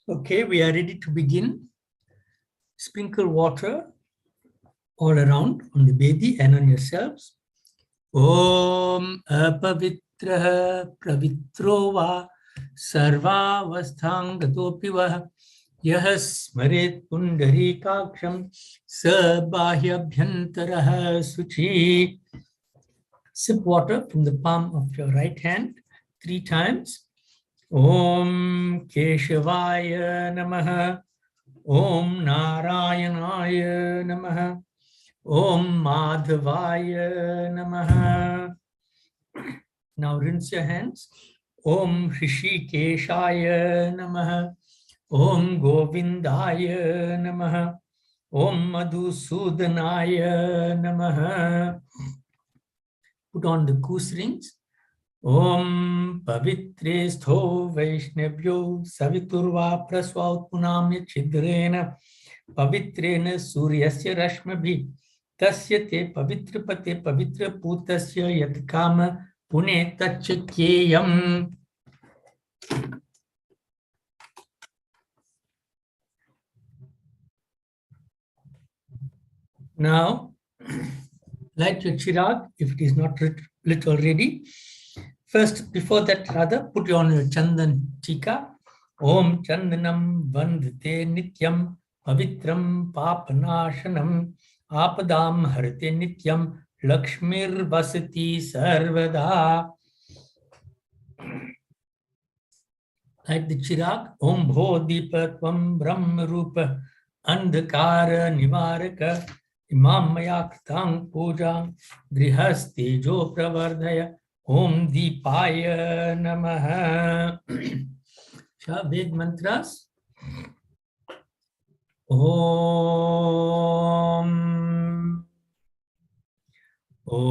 Okay, we are ready to begin. Sprinkle water all around on the baby and on yourselves. Om apavitra pravitro va sarvavasthang gatopi va yah smaret pundarikaksham sabhahyabhyantaraha suchi. Sip water from the palm of your right hand 3 times. Om Keshavaya Namaha. Om Narayanaya Namaha. Om Madhavaya Namaha. Now rinse your hands. Om Hrishikeshaya Namaha. Om Govindaya Namaha. Om Madhusudanaya Namaha. Put on the goose rings. Om Pavitre Stho Vaishnavyo Saviturva Prasvaut Punamya Chidrena Pavitrena Suryasya Rashmabhi Tasya Te Pavitra Pate Pavitra Putasya Yatkama Pune Tachakeyam. Now, light your chirag if it is not lit already. First, before that, rather, put on your chandan tika. Om chandanam vandhate nityam pavitram papanashanam apadam harate nityam lakshmir vasati sarvada. Light the chirag. Om bho deepatvam brahma rupa andhakara nivaraka imam maya krtang puja grihasti jo pravardhaya. Om Deepaya Namaha. Shall Ved mantras? Om. Om.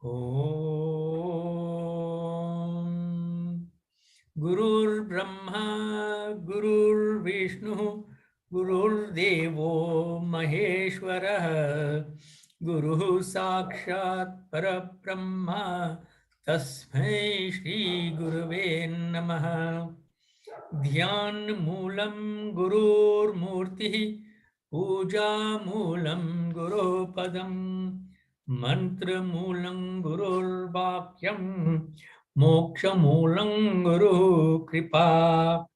Om. Gurur Brahma, Gurur Vishnu, Gurur Devo Maheshwara, Guru Sakshat Parabrahma, Tasmai Shri Gurave Namaha. Dhyan Moolam Gurur Murti, Puja Moolam Guru Padam, Mantra Moolam Gurur Vakyam, Moksha Moolam Guru Kripa.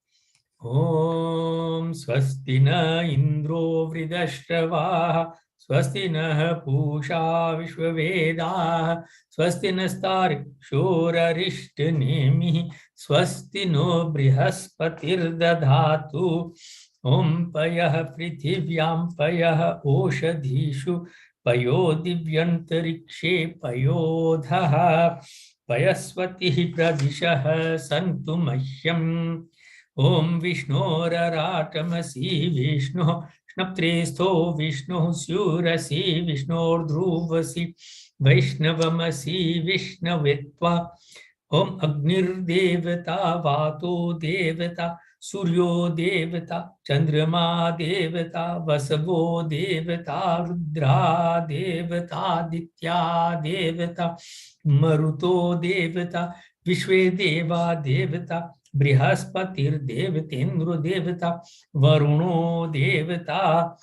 Om Swastina Indro Vridashrava Swastina Pusha Vishwaveda Swastina Starik Shura Rishtanemi Swastino Brihaspatir Dadhatu Om Payah Prithivyam Payah Oshadhishu Payo Divyantarikshe Payodhaha Payasvati Pradishaha Santu Mahyam. Om Vishnuraratamasi Vishnu Shnaptrestho Vishnu Surasi Vishnu Dhruvasi Vaishnavamasi Vishnavetva. Om Agnir Devata Vato Devata Suryo Devata Chandrama Devata Vasavo Devata Rudra Devata Ditya Devata Maruto Devata Vishwe Deva Devata Brihaspatir Devatendra Devata Varuno Devata.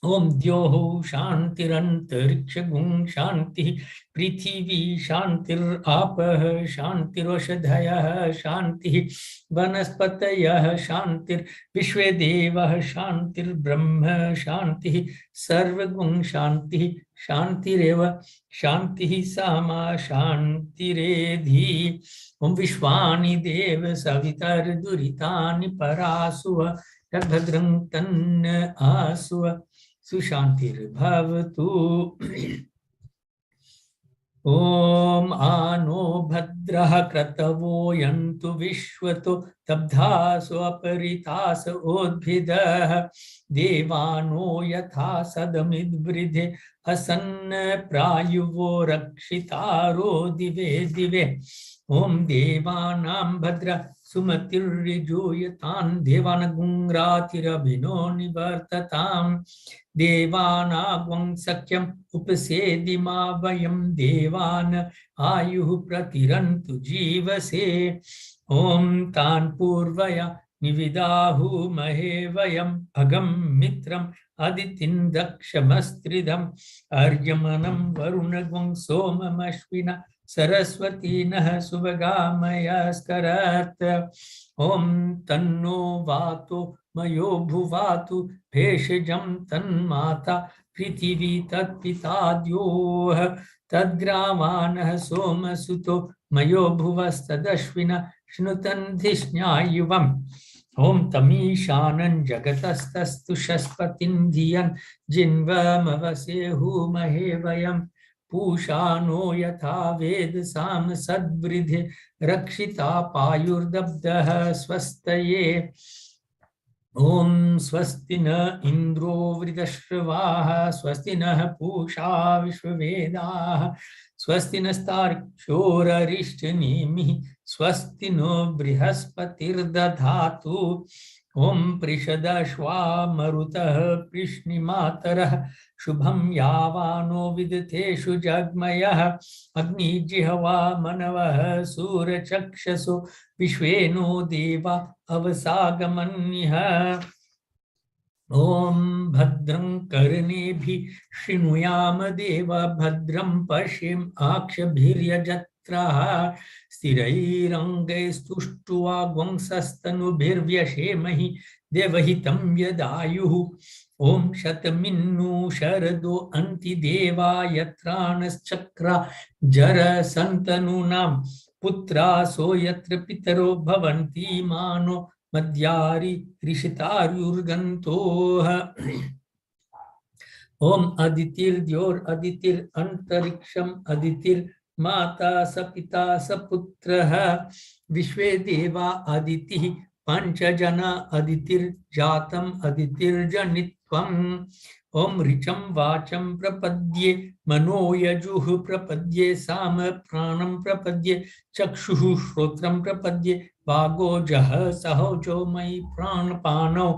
Om Dyoho Shantirantariksha Gung Shanti Prithivi Shantir Apah Shantiroshadhaya Shanti Vanaspataya Shantir Vishvedeva Shantir Brahma Shanti Sarvagung Shanti Shantireva Shanti Sama Shantiredhi. Om Vishwani Deva Savitar Duritani Parasuva Yadbhadrang Tanna Asuva Sushantir Bhavatu. Om Ano Bhadraha Kratavo Yantu Vishwato Tabdhaso Aparitasa Odbhidah Devano Yatha Sadamid Vridhe Asanna Prayuvo Rakshitaro Dive Dive. Om Devanam Bhadra सुमतिर्यजोयतान् देवानगुङ्रातिरभिनो निवर्तताम् देवानागं सख्यम् उपसेदिमा वयं देवान् आयुः प्रतिरन्तु जीवसे ॐ तान् पूर्वया निविदाहुमहे वयं भगं मित्रम् अदितिं दक्षमस्त्रिदम् अर्यमनं वरुणगं सोममश्विना सरस्वती नः सुभगामयस्करत् ॐ तन्नो वातो मयो भुवातु भेषजं तन्माता पृथिवी तत्पिताद्योः तद्ग्रावाणः सोमसुतो मयो भुवस्तदश्विना श्नुतन् धिष्ण्यायुवम् ॐ तमीशानं जगतस्तस्तु शस्पतिं धियन् जिन्वमवसेहुमहे वयम् पूषा नो यथा वेद साम सद्वृधे रक्षिता पायुर्दब्धः स्वस्तये ॐ स्वस्ति न इंद्रो वृदश्रवाः स्वस्ति नः पूषा विश्ववेदाः स्वस्ति नस्तार्क्ष्योररिष्टनेमिः स्वस्ति नो बृहस्पतिर्दधातु ॐ पृषदश्वा मरुतः कृष्णिमातरः शुभं यावानो विदथेषु जग्मयः अग्निजिह्वा मनवः सूरचक्षसो विश्वेनो देवा अवसागमन्यः ॐ भद्रं कर्णेभिः शृणुयाम देव भद्रं पश्येम आक्षभिर्यजत्राः स्थिरैरङ्गैस्तुष्ट्वा वंशस्तनुभिर्व्यशेमहि देवहितं यदायुः ॐ शतमिन्नु शरदो अन्तिदेवा यत्राणश्चक्रा जरसन्तनूनां पुत्रासो यत्र पितरो भवन्ति मानो मद्यारि ऋषितार्युर्गन्तोः ॐ अदितिर्द्योरदितिरन्तरिक्षम् अदितिर्माता स पिता स पुत्रः विश्वे देवा अदितिः पंचजना अदितिर्जातम् अदितिर्जनित्वम् ॐ ऋचं वाचं प्रपद्ये मनो यजुः प्रपद्ये साम प्राणं प्रपद्ये चक्षुः श्रोत्रं प्रपद्ये वागोजः सहोजो मयि प्राणपानौ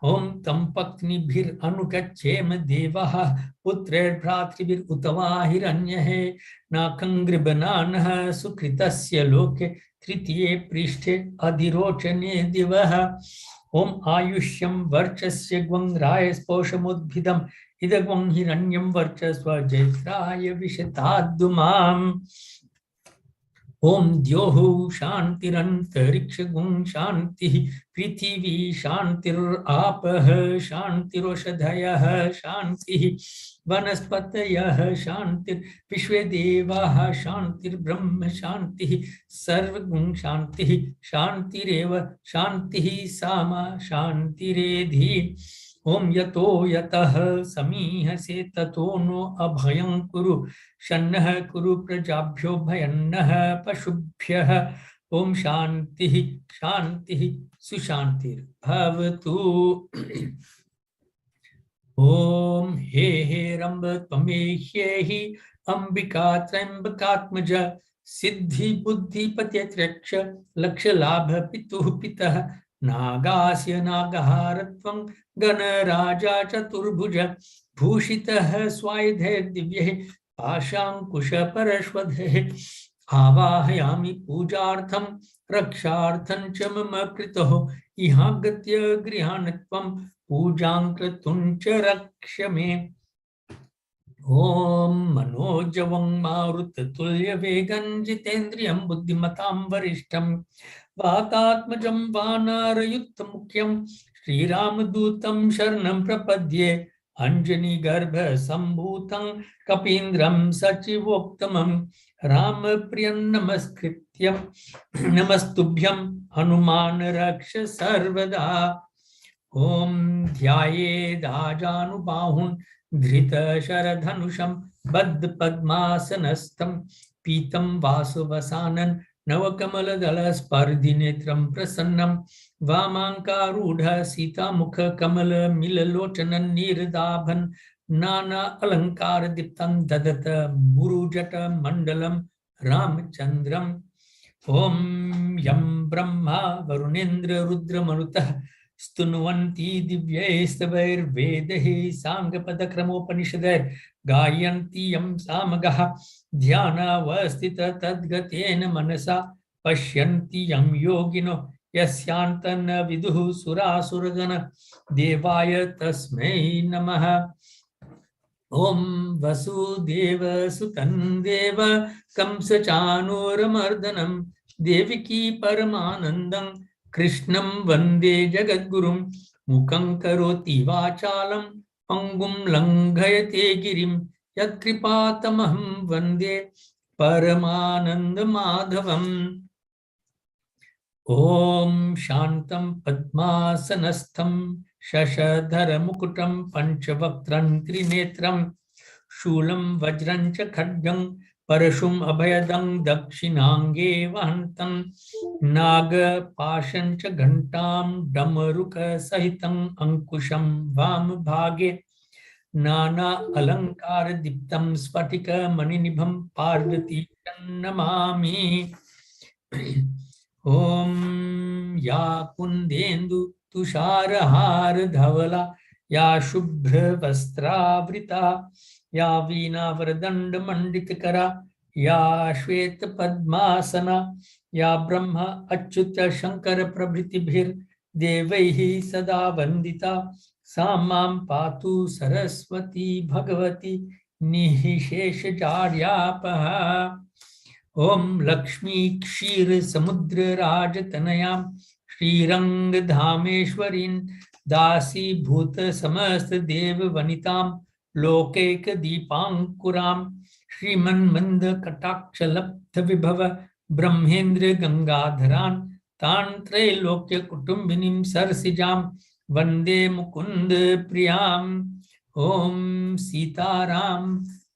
ॐ तं पत्नीभिरनुगच्छेम देवः पुत्रैर्भ्रातृभिरुतवा हिरण्यः नाकङ्गृबनानः सुकृतस्य लोके तृतीये पृष्ठे अधिरोचने दिवः ॐ आयुष्यं वर्चस्य ग्वं रायस्पोषमुद्भिदम् इदग्वं हिरण्यं वर्चस्व जैत्राय विशताद्दुमाम् ॐ द्योः शान्तिरन्तरिक्षगुं शान्तिः पृथिवी शान्तिरापः शान्तिरोषधयः शान्तिः वनस्पतयः शान्तिर्विश्वे देवाः शान्तिर्ब्रह्म शान्तिः सर्वगुं शान्तिः शान्तिरेव शान्तिः सामा शान्तिरेधि ॐ यतो यतः समीहसे ततो नो अभयं कुरु शन्नः कुरु प्रजाभ्यो भयन्नः पशुभ्यः ॐ शान्तिः शान्तिः सुशान्तिर्भवतु ॐ हे रम्ब त्वमेह्येहि अम्बिका त्र्यम्बकात्मज सिद्धि बुद्धि पत्यत्रक्ष लक्ष लाभ पितुः पितः नागास्य नागहारत्वं गणराजा चतुर्भुज भूषितः स्वायुधैर्दिव्यैः पाशाङ्कुशपरश्वधैः आवाहयामि पूजार्थं रक्षार्थं च मम कृतः इहागत्य गृहाणत्वं पूजां क्रतुं च रक्ष मे ॐ मनोजवं मारुततुल्यवेगं जितेन्द्रियं बुद्धिमतां वरिष्ठं वातात्मजं वानरयुक्तमुख्यं श्रीरामदूतं शरणं प्रपद्ये अंजनीगर्भसम्भूतं कपीन्द्रं सचिवोत्तमं रामप्रियं नमस्कृत्यं नमस्तुभ्यं हनुमान रक्ष सर्वदा ॐ ध्यायेदाजानुबाहुं धृतशरधनुषं बद्धपद्मासनस्थं पीतं वासवसानं नवकमलदलस्पर्धिनेत्रं प्रसन्नं वामाङ्कारूढ सीतामुखकमलमिललोचनं नीरदाभन् नाना अलङ्कारदीप्तं ददत मुरुजटमण्डलं रामचन्द्रं ओम यम ब्रह्मा वरुणेन्द्र रुद्रमरुतः स्तुन्वन्ति दिव्यैस्तवैर्वेदैः साङ्गपदक्रमोपनिषदैर्गायन्ति यं सामगाः ध्यानावस्थितः तद्गतेन मनसा पश्यन्ति यं योगिनो यस्यान्तन् विदुः सुरासुरगण देवाय तस्मै नमः। ओम वसुदेव सुतं देव कंसचाणूरमर्दनं देवकी परमानन्दं कृष्णं वन्दे जगद्गुरुं मुखं करोति वाचालं पंगुं लङ्घयते गिरिं यत्कृपातमहं वन्दे परमानन्दमाधवम्। ओम शांतं पद्मासनस्थं शशधरमुकुटं पंचवक्त्रं त्रिनेत्रं शूलं वज्रं च खड्गं परशुम् अभयदं दक्षिणांगे वहन्तं नागपाशं च घण्टां डमरुकसहितं अंकुशं वामभागे नाना अलंकार दीप्तं स्फटिकमणिनिभं पार्वती नमामि। ओम या कुंदेन्दु तुषारहार धवला या शुभ्र वस्त्रावृता या वीणा वरदंड मंडितकरा या श्वेत पद्मासना या ब्रह्म अच्युत शंकर प्रभृतिभिर्देवैः सदा वंदिता सा मां पातु सरस्वती भगवती निःशेषजाड्यापहा। ओम लक्ष्मी क्षीर समुद्र राजतनयां श्रीरंगधामेश्वरीं दासी भूत समस्त देव वनितां लोकैक दीपांकुरां श्रीमन्मंद कटाक्ष लब्ध विभव ब्रह्मेन्द्र गंगाधरान् तान् त्रैलोक्य कुटुंबिनीं सरसिजां वंदे मुकुंद प्रियाम्। ओम सीताराम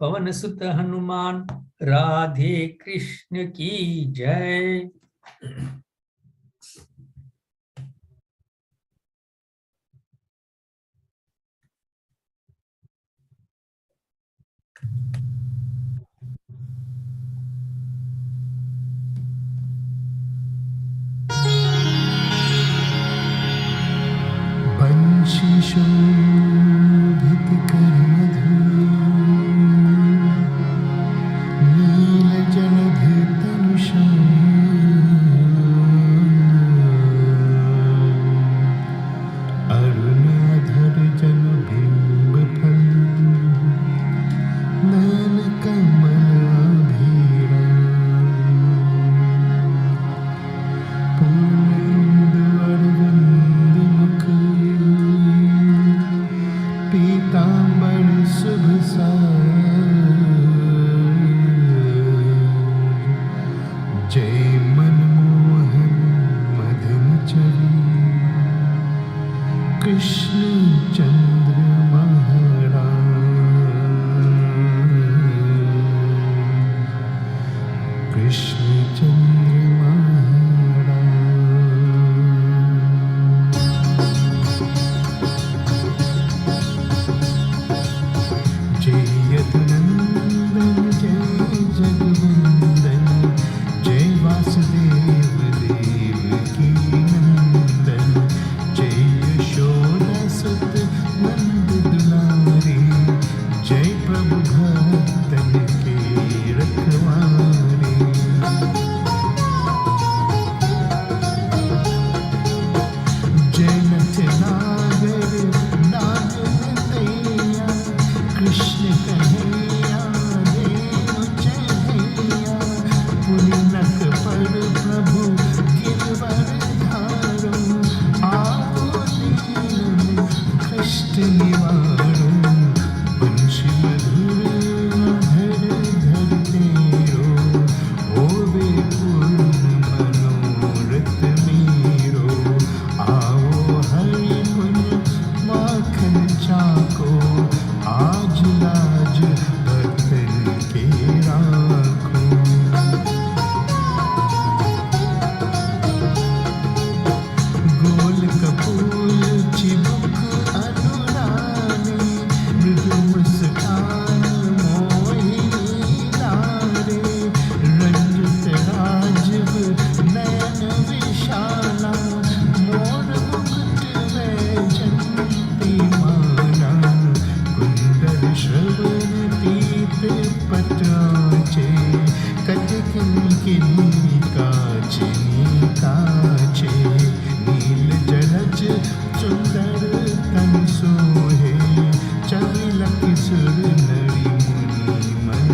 पवन सुत हनुमान राधे कृष्ण की जय। बंशी शोभित करमधुर नील जलधि तनुषा अरुणाधर जल बिंब फल नयन कमलाभीरा पूर्णेन्दु अरविंद मुख पीतांबर शुभ जय मनमोहन मदन चरी कृष्ण चंद्र महाराज कृष्ण चंद्र महाराज जय यदुनंदन जय जगवंदन जय वासुदेव देवकी नंदन जय यशोदा सुत नंद दुलारे जय प्रभु भक्तन के रखवारे जय नथ नागर नाग नंदैया कृष्ण कहे पत्राचे कटकिनी काचे नील जलज सुंदर तन सोहे चविल किशोर नरी मुनि मन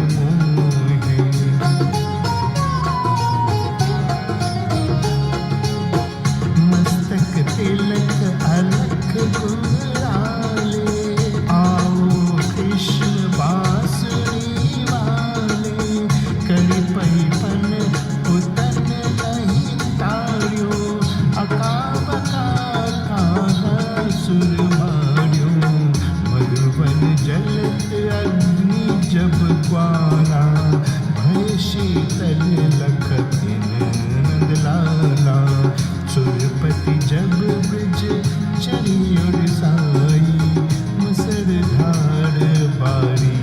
मोहे मस्तक तिलक अलख गुलाले आओ कृष्ण बांसुरी वाले करी पैपन उतन नहीं तार्यो अकाबका सुर मार्यो मधुबन जलत अग्नि जब ग्वाला भय शीतल लखत नंद लाला सुरपति जब ब्रज चरियोर साई मुसलधार बारी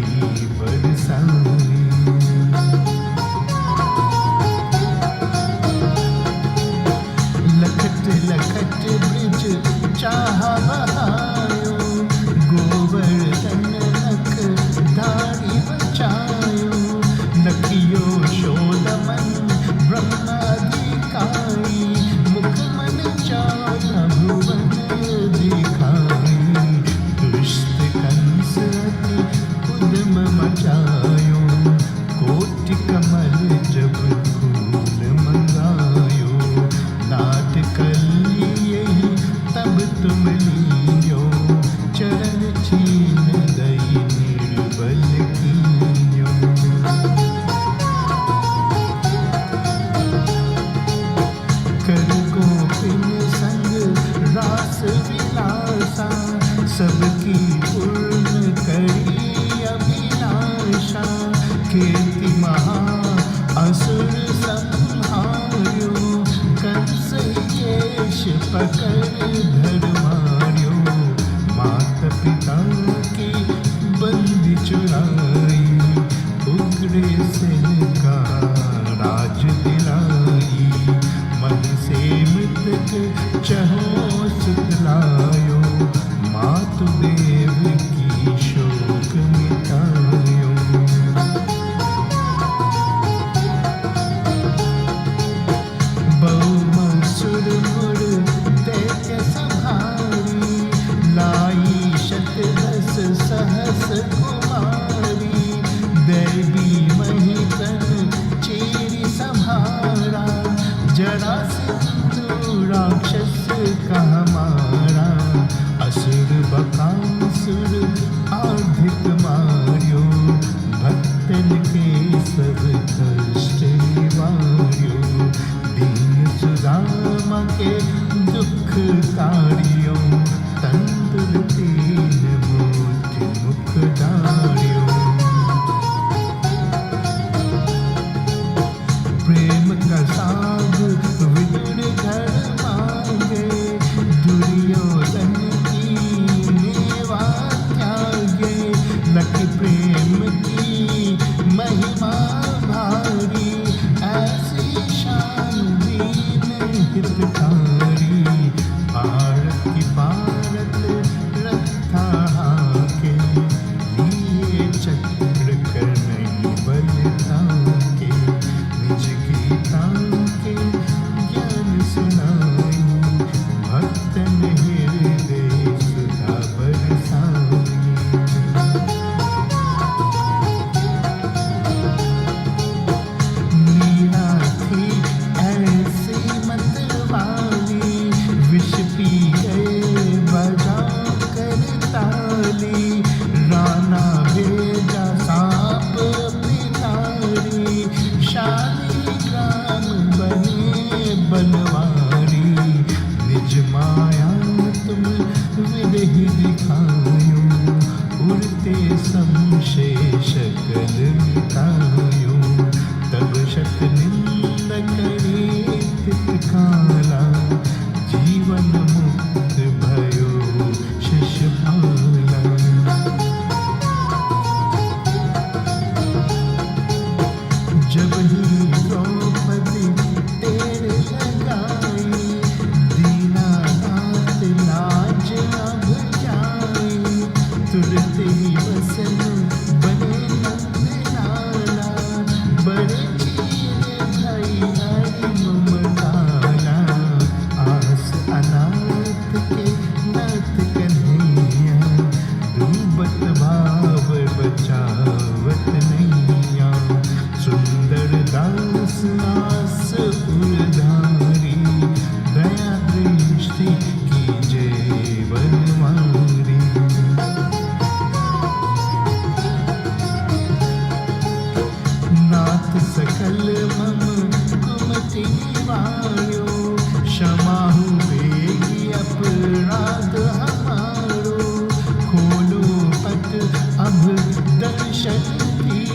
बरसाई लखट लखट ब्रज चाह बहायो गोवर्धन लख धारी बचायो लखियो शोधमन ब्रह्माधिकारी मुखमन चाह भुवन दिखाई दुष्ट कंस अति उद्यम मचायो कोटि कमल जब फूल मंगायो नाट कलिए तब तुम लियो चरण छीन दई निर्बल कीयो कर गोपिन संग रास विलासा सबकी पूर्ण करी अभिलाषा कीर्ति महा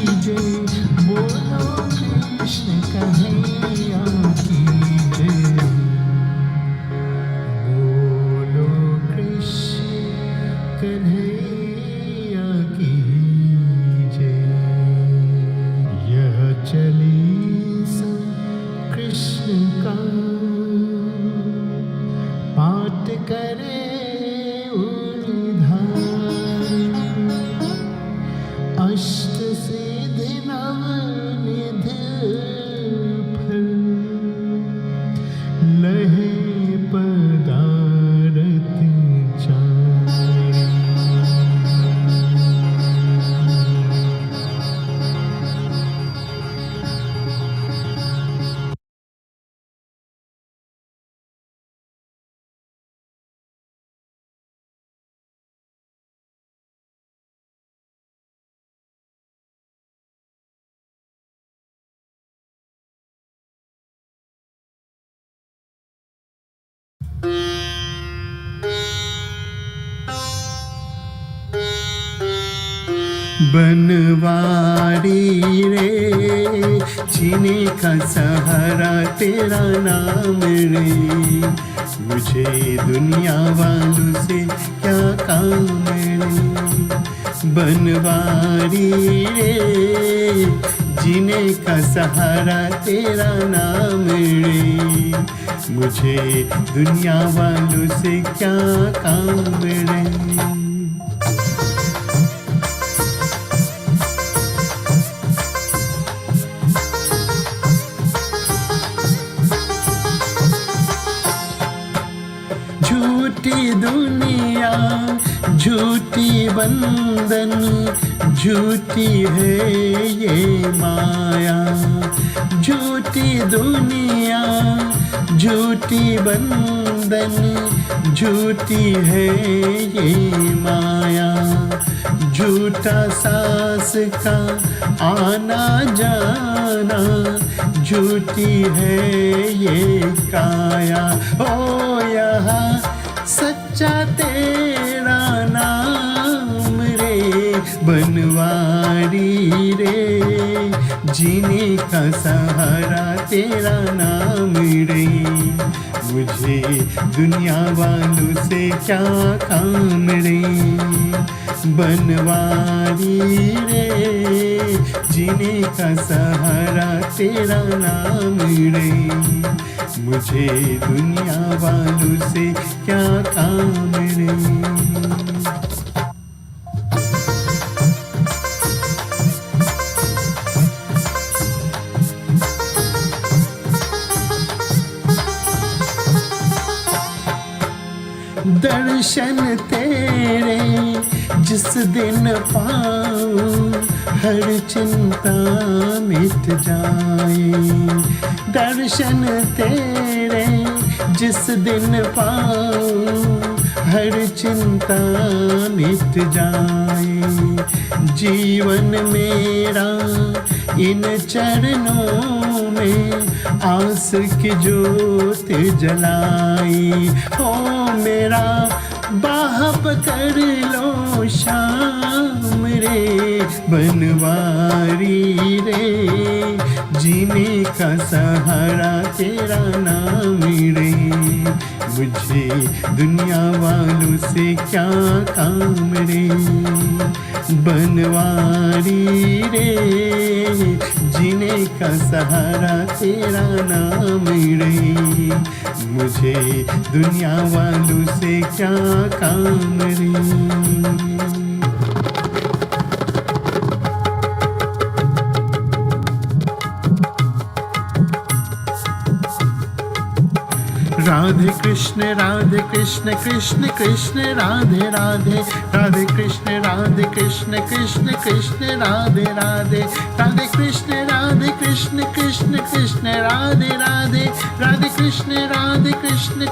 जय, बोलो कृष्ण कन्हैया की जय, बोलो कृष्ण कन्हैया की जय। यह चालीसा कृष्ण का पाठ करे अष्ट सिद्धि नवनिधि फल, लहे पदारथ चार। बनवारी रे, जीने का सहारा तेरा नाम रे, मुझे दुनिया वालों से क्या काम रे। बनवारी रे, जीने का सहारा तेरा नाम रे, मुझे दुनिया वालों से क्या काम रे। झूठी दुनिया झूठी बंधन, झूठी है ये माया। झूठी दुनिया झूठी बंधन, झूठी है ये माया। झूठा सास का आना जाना, झूठी है ये काया। ओ यहाँ सच्चा तेरा नाम रे, बनवारी रे, जीने का सहारा तेरा नाम रे, मुझे दुनिया वालों से क्या काम रे। बनवारी रे, जीने का सहारा तेरा नाम रे, मुझे दुनिया वालों से क्या काम रे। दर्शन तेरे जिस दिन पाऊं, हर चिंता मिट जाए। दर्शन तेरे जिस दिन पाऊं, हर चिंता मिट जाए। जीवन मेरा इन चरणों में आस की ज्योत जलाई। हो मेरा बाह पकड़ लो शाम रे, बनवारी रे, जीने का सहारा तेरा नाम रे, मुझे दुनिया वालों से क्या काम रे। बनवारी रे, जीने का सहारा तेरा नाम रे, मुझे दुनिया वालों से क्या काम रे। Radhe Krishna Krishna Krishna Radhe Radhe, Radhe Krishna Krishna Krishna Radhe Radhe, Radhe Krishna Krishna Krishna Radhe Radhe, Radhe Krishna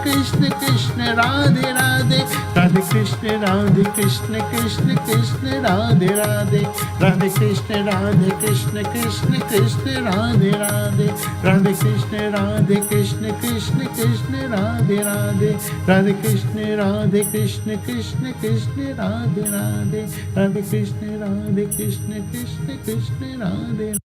Krishna Krishna Radhe Radhe, Radhe Krishna Krishna Krishna Radhe Radhe, Radhe Krishna Krishna Krishna Radhe Radhe, Radhe Krishna Krishna Krishna Radhe Radhe, Radhe Krishna Radhe Krishna Krishna Krishna Radhe Radhe, Radhe Krishna Radhe Krishna Krishna Krishna Radhe.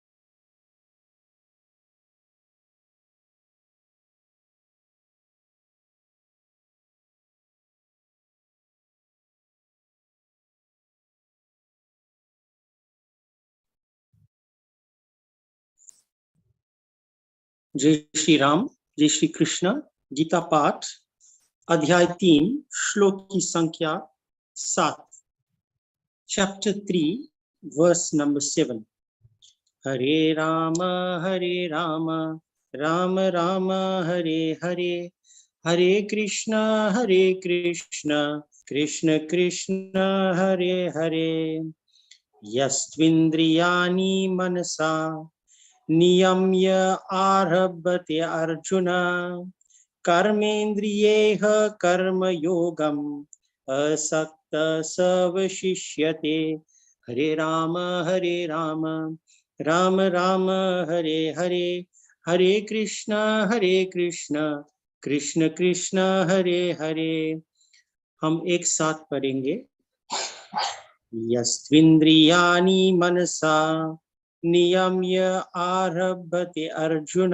जय श्री राम, जय श्री कृष्ण। गीता पाठ अध्याय 3 श्लोक की संख्या 7, चैप्टर 3 वर्स नंबर 7। हरे राम राम राम हरे हरे, हरे कृष्ण कृष्ण कृष्ण हरे हरे। यस्त्विन्द्रियाणि मनसा नियम्य आरभते अर्जुन, कर्मेन्द्रियैः कर्मयोगम् असक्तः स वशिष्यते। हरे राम राम राम हरे हरे, हरे कृष्ण कृष्ण कृष्ण हरे हरे। हम एक साथ पढ़ेंगे। यस्त्विन्द्रियाणि मनसा नियम्य आरभते अर्जुन,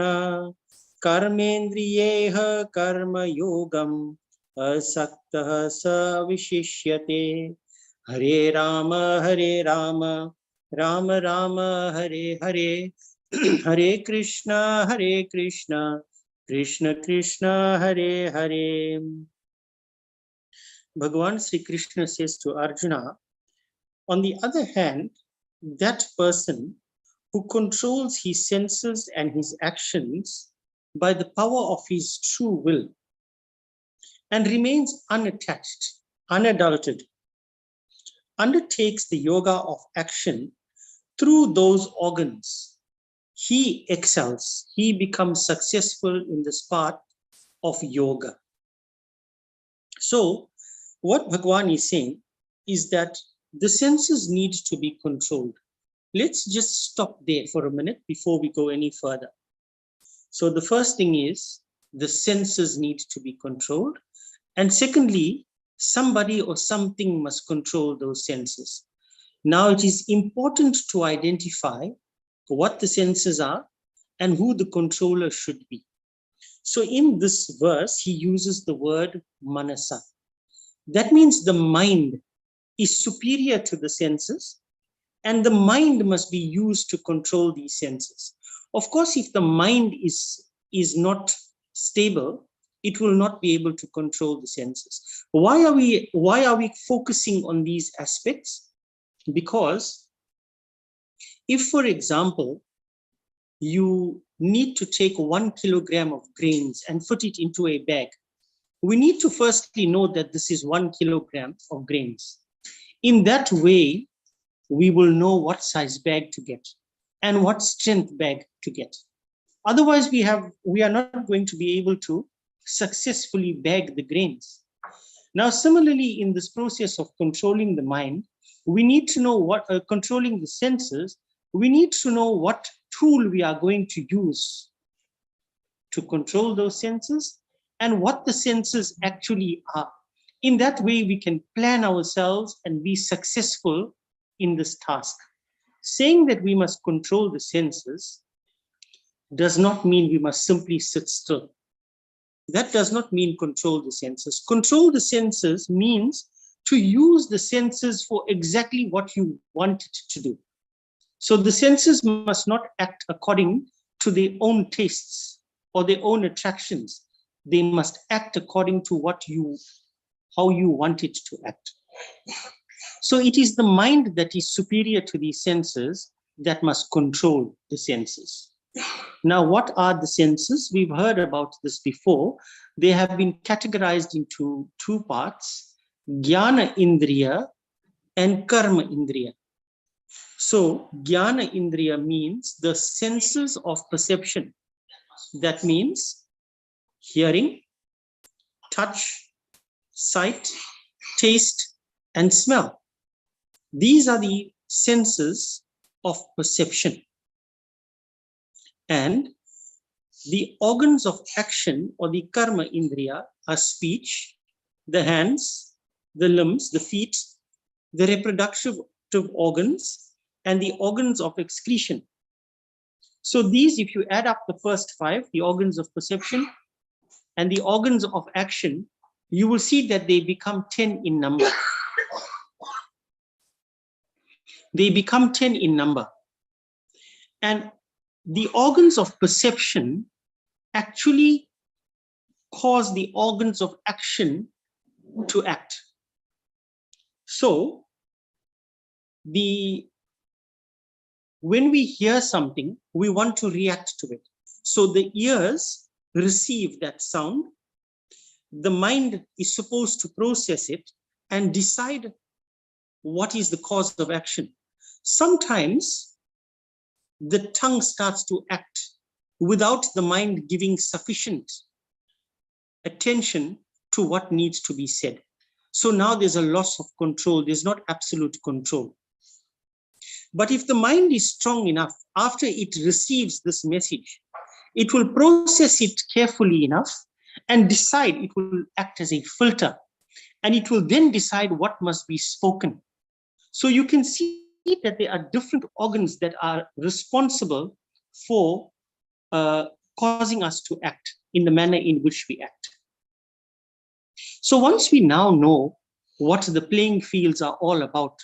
कर्मेन्द्रियैः कर्मयोगम् असक्तः स विशिष्यते। हरे राम राम राम हरे हरे, हरे Krishna Krishna Krishna Hare Hare. Bhagavan Sri Krishna says to Arjuna, on the other hand, that person who controls his senses and his actions by the power of his true will and remains unattached, unadulterated, undertakes the yoga of action through those organs. He excels, he becomes successful in this part of yoga. So, what Bhagavan is saying is that the senses need to be controlled. Let's just stop there for a minute before we go any further. So the first thing is the senses need to be controlled. And secondly, somebody or something must control those senses. Now it is important to identify what the senses are and who the controller should be. So in this verse, he uses the word manasa. That means the mind is superior to the senses, and the mind must be used to control these senses. Of course, if the mind is not stable, it will not be able to control the senses. Why are we focusing on these aspects? Because if, for example, you need to take 1 kilogram of grains and put it into a bag, we need to firstly know that this is 1 kilogram of grains. In that way, we will know what size bag to get and what strength bag to get. Otherwise, we are not going to be able to successfully bag the grains. Now, similarly, in this process of controlling the mind, we need to know what, controlling the senses, we need to know what tool we are going to use to control those senses and what the senses actually are. In that way, we can plan ourselves and be successful in this task. Saying that we must control the senses does not mean we must simply sit still. That does not mean control the senses. Control the senses means to use the senses for exactly what you want it to do. So the senses must not act according to their own tastes or their own attractions. They must act according to how you want it to act. So it is the mind that is superior to these senses that must control the senses. Now, what are the senses? We've heard about this before. They have been categorized into 2 parts, Jnana Indriya and Karma Indriya. So, Jnana Indriya means the senses of perception. That means hearing, touch, sight, taste, and smell. These are the senses of perception. And the organs of action or the karma indriya are speech, the hands, the limbs, the feet, the reproductive organs, and the organs of excretion. So these, if you add up the first 5, the organs of perception and the organs of action, you will see that they become 10 in number. They become 10 in number. And the organs of perception actually cause the organs of action to act. So when we hear something, we want to react to it. So the ears receive that sound. The mind is supposed to process it and decide what is the cause of action. Sometimes the tongue starts to act without the mind giving sufficient attention to what needs to be said. So now there's a loss of control. There's not absolute control. But if the mind is strong enough, after it receives this message, it will process it carefully enough and decide. It will act as a filter, and it will then decide what must be spoken. So you can see that there are different organs that are responsible for causing us to act in the manner in which we act. So once we now know what the playing fields are all about,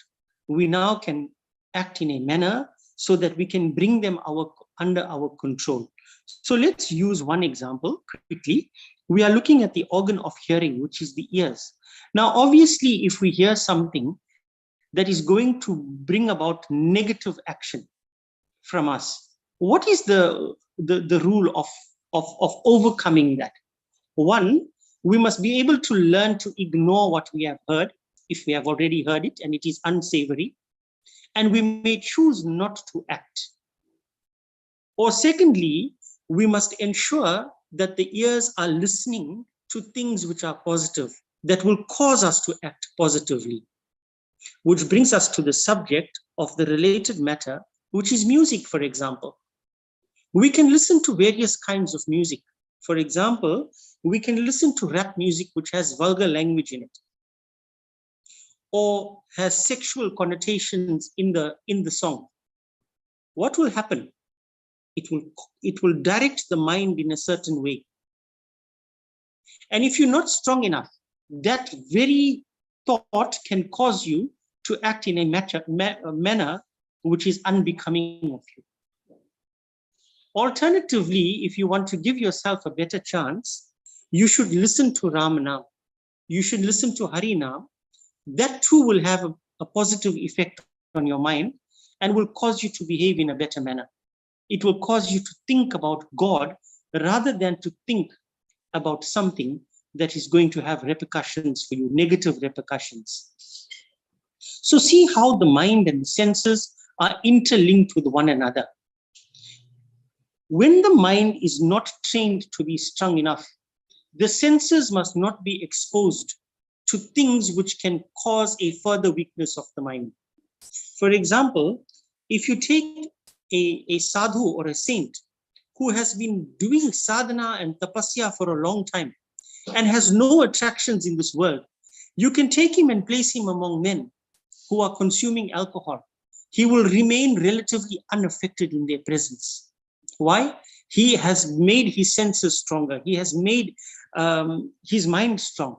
we now can act in a manner so that we can bring them under our control. So let's use one example quickly. We are looking at the organ of hearing, which is the ears. Now, obviously, if we hear something that is going to bring about negative action from us, what is the rule of overcoming that? One, we must be able to learn to ignore what we have heard, if we have already heard it and it is unsavory, and we may choose not to act. Or secondly, we must ensure that the ears are listening to things which are positive, that will cause us to act positively. Which brings us to the subject of the related matter, which is music, for example. We can listen to various kinds of music. For example, we can listen to rap music which has vulgar language in it, or has sexual connotations in the song. What will happen? It will direct the mind in a certain way. And if you're not strong enough, that very thought can cause you to act in a manner which is unbecoming of you. Alternatively, if you want to give yourself a better chance, you should listen to Ramanam. You should listen to Harinam. That too will have a positive effect on your mind and will cause you to behave in a better manner. It will cause you to think about God rather than to think about something that is going to have repercussions for you, negative repercussions. So see how the mind and the senses are interlinked with one another. When the mind is not trained to be strong enough, the senses must not be exposed to things which can cause a further weakness of the mind. For example, if you take a sadhu or a saint who has been doing sadhana and tapasya for a long time and has no attractions in this world, you can take him and place him among men who are consuming alcohol. He will remain relatively unaffected in their presence. Why? He has made his senses stronger. He has made his mind strong.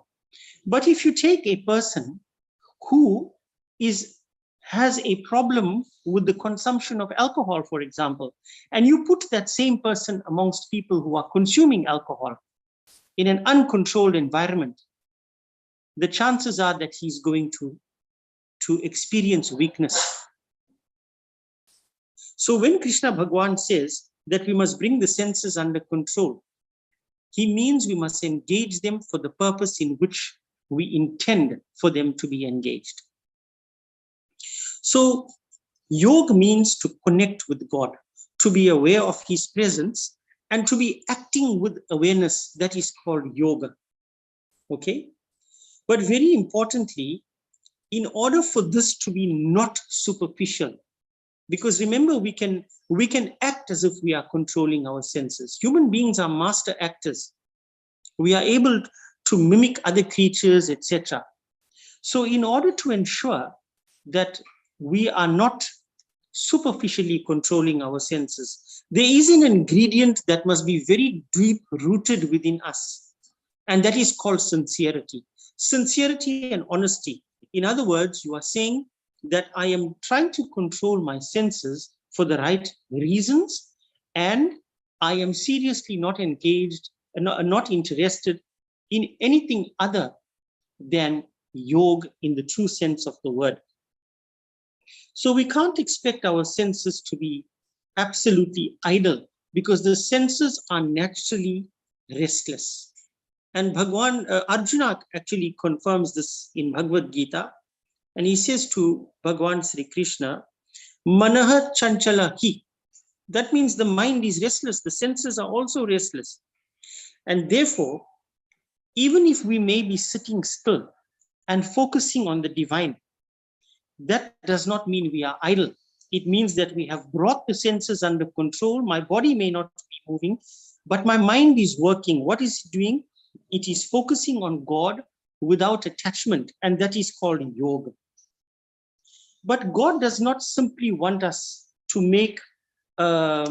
But if you take a person who has a problem with the consumption of alcohol, for example, and you put that same person amongst people who are consuming alcohol in an uncontrolled environment, the chances are that he's going to experience weakness. So when Krishna Bhagwan says that we must bring the senses under control, he means we must engage them for the purpose in which we intend for them to be engaged. So yoga means to connect with God, to be aware of his presence, and to be acting with awareness. That is called yoga. Okay? But very importantly, in order for this to be not superficial, Because remember, we can act as if we are controlling our senses. Human beings are master actors. We are able to mimic other creatures, etc. So in order to ensure that we are not superficially controlling our senses, there is an ingredient that must be very deep rooted within us, and that is called sincerity. Sincerity and honesty. In other words, you are saying that I am trying to control my senses for the right reasons, and I am seriously not engaged, not interested in anything other than yoga in the true sense of the word. So we can't expect our senses to be absolutely idle, because the senses are naturally restless. And Arjuna actually confirms this in Bhagavad Gita, and he says to Bhagwan Sri Krishna, Manaha chanchala hi. That means the mind is restless, the senses are also restless. And therefore, even if we may be sitting still and focusing on the divine, that does not mean we are idle. It means that we have brought the senses under control. My body may not be moving, but my mind is working. What is it doing? It is focusing on God without attachment, and that is called yoga. But God does not simply want us to make a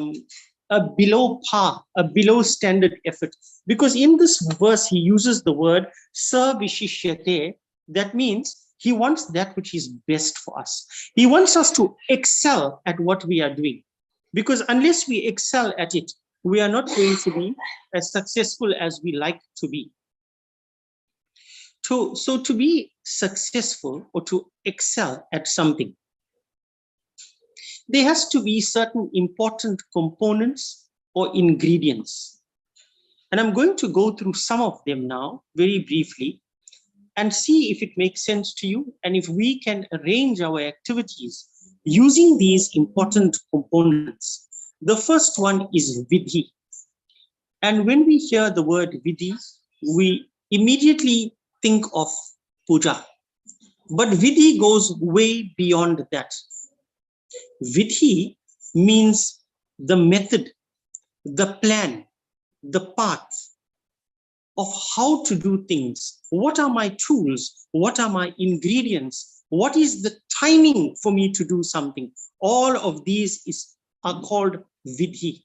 below par, a below standard effort, because in this verse he uses the word savishishyate. That means he wants that which is best for us. He wants us to excel at what we are doing, because unless we excel at it, we are not going to be as successful as we like to be. So to be successful or to excel at something, there has to be certain important components or ingredients. And I'm going to go through some of them now very briefly and see if it makes sense to you, and if we can arrange our activities using these important components. The first one is vidhi. And when we hear the word vidhi, we immediately think of puja. But vidhi goes way beyond that. Vidhi means the method, the plan, the path of how to do things. What are my tools? What are my ingredients? What is the timing for me to do something? All of these are called vidhi.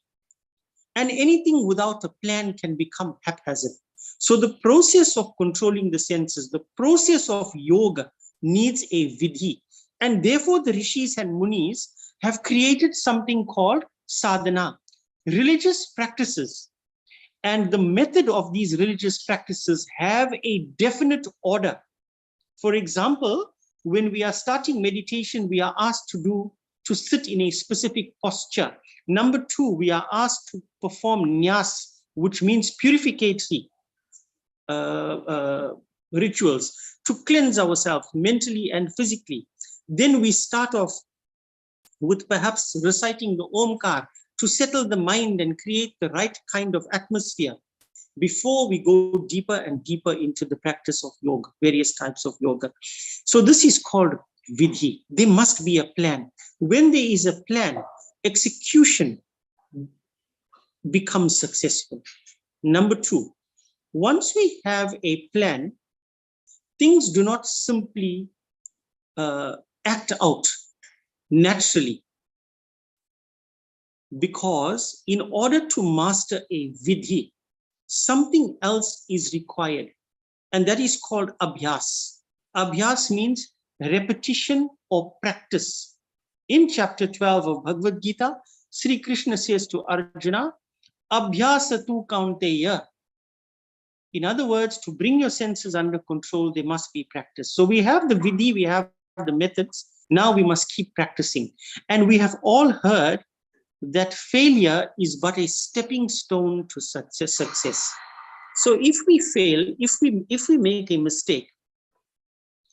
And anything without a plan can become haphazard. So the process of controlling the senses, the process of yoga needs a vidhi. And therefore the rishis and munis have created something called sadhana, religious practices. And the method of these religious practices have a definite order. For example, when we are starting meditation, we are asked to sit in a specific posture. Number 2, we are asked to perform nyas, which means purificatory rituals, to cleanse ourselves mentally and physically. Then we start off with perhaps reciting the Omkar to settle the mind and create the right kind of atmosphere before we go deeper and deeper into the practice of yoga, various types of yoga. So this is called vidhi. There must be a plan. When there is a plan, execution becomes successful. Number 2, once we have a plan, things do not simply act out naturally, because in order to master a vidhi, something else is required, and that is called abhyas. Abhyas means repetition or practice. In chapter 12 of Bhagavad Gita, Sri Krishna says to Arjuna, abhyasatu kaunteya. In other words, to bring your senses under control, there must be practice. So we have the vidhi, we have the methods. Now we must keep practicing. And we have all heard that failure is but a stepping stone to success. So if we fail, if we make a mistake,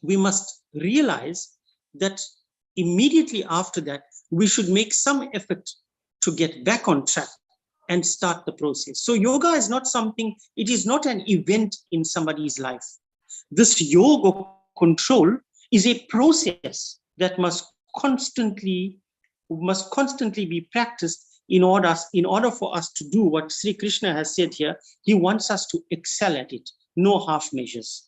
we must realize that immediately after that, we should make some effort to get back on track and start the process. So yoga is not something, it is not an event in somebody's life. This yoga control is a process that must constantly must constantly be practiced in order for us to do what Sri Krishna has said here. He wants us to excel at it, no half measures.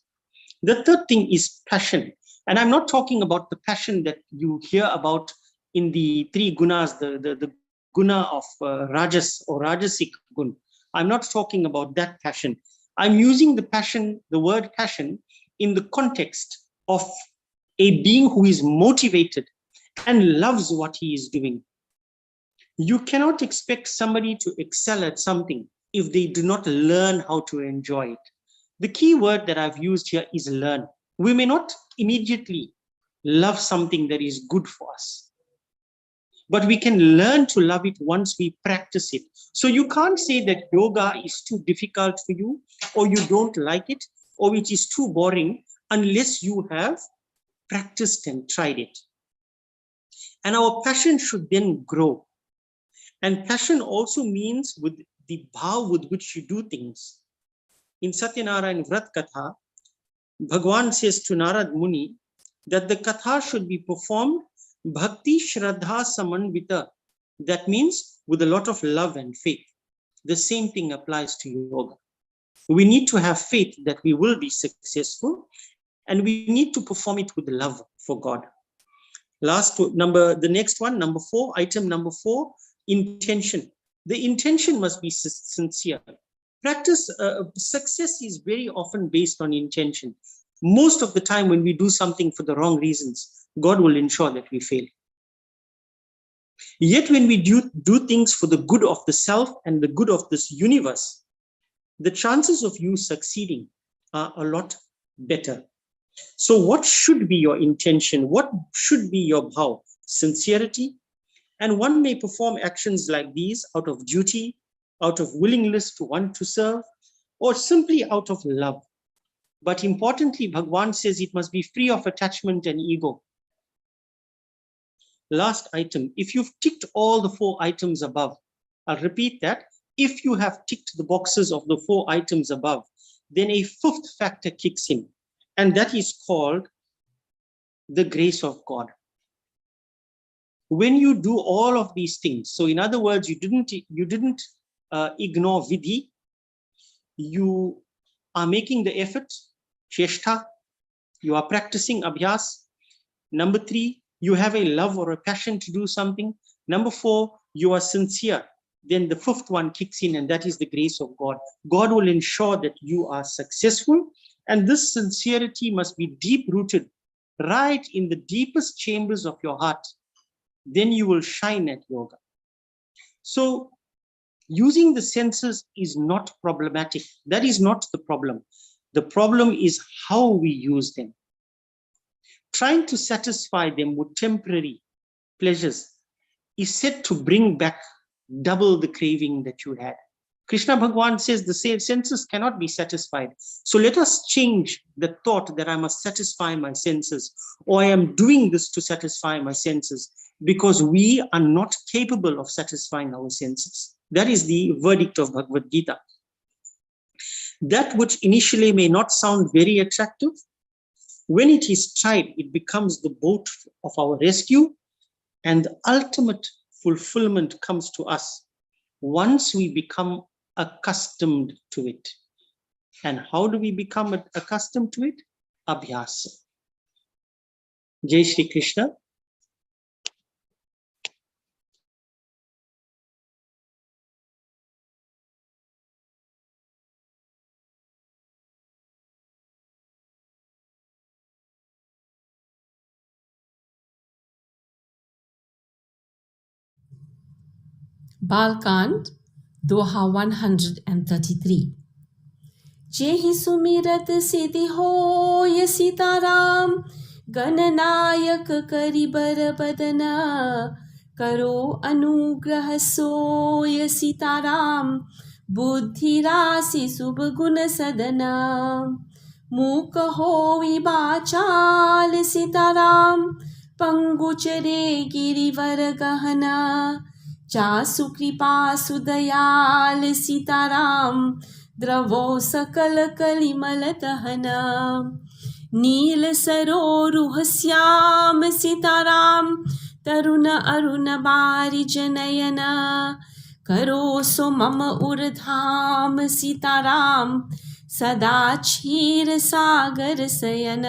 The third thing is passion. And I'm not talking about the passion that you hear about in the three gunas, the guna of Rajas or Rajasic gun. I'm not talking about that passion. I'm using the word passion, in the context of a being who is motivated and loves what he is doing. You cannot expect somebody to excel at something if they do not learn how to enjoy it. The key word that I've used here is learn. We may not immediately love something that is good for us, but we can learn to love it once we practice it. So you can't say that yoga is too difficult for you, or you don't like it, or it is too boring, unless you have practiced and tried it. And our passion should then grow. And passion also means with the bhav with which you do things. In Satyanarayana Vrat Katha, Bhagwan says to Narad Muni that the katha should be performed bhakti shraddha samanvita. That means with a lot of love and faith. The same thing applies to yoga. We need to have faith that we will be successful, and we need to perform it with love for God. The next one, number 4, item number 4, intention. The intention must be sincere. Success is very often based on intention. Most of the time when we do something for the wrong reasons, God will ensure that we fail. Yet when we do things for the good of the self and the good of this universe, the chances of you succeeding are a lot better. So what should be your intention? What should be your bhav? Sincerity. And one may perform actions like these out of duty, out of willingness to want to serve, or simply out of love. But importantly, Bhagwan says it must be free of attachment and ego. Last item, if you've ticked all the 4 items above, I'll repeat that. If you have ticked the boxes of the 4 items above, then a 5th factor kicks in, and that is called the grace of God. When you do all of these things, so in other words, you didn't ignore vidhi, you are making the effort, cheshta, you are practicing abhyas. Number 3, you have a love or a passion to do something. Number 4, you are sincere. Then the 5th one kicks in, and that is the grace of God. God will ensure that you are successful, and this sincerity must be deep-rooted right in the deepest chambers of your heart. Then you will shine at yoga. So using the senses is not problematic. That is not the problem. The problem is how we use them. Trying to satisfy them with temporary pleasures is said to bring back double the craving that you had. Krishna Bhagwan says the senses cannot be satisfied. So let us change the thought that I must satisfy my senses, or I am doing this to satisfy my senses, because we are not capable of satisfying our senses. That is the verdict of Bhagavad Gita. That which initially may not sound very attractive, when it is tried, it becomes the boat of our rescue, and the ultimate fulfillment comes to us once we become accustomed to it. And how do we become accustomed to it? Abhyasa. Jai Shri Krishna. Balkand, Doha 133. जेहि सुमिरत सिद्धि होय सीताराम, गणनायक करिबर बदना, करो अनुग्रह सोय सीताराम, बुद्धि राशि शुभ गुण सदना, मूक होई बाचाल सीताराम, पंगुचरे गिरिवर गहना, चासु कृपा सुदयाल सीताराम, द्रवो सकल कलिमल दहना, नील सरोरुह श्याम सीताराम, तरुण अरुण बारिज नयन करो सो मम उर्धाम सीताराम सदा क्षीर सागर शयन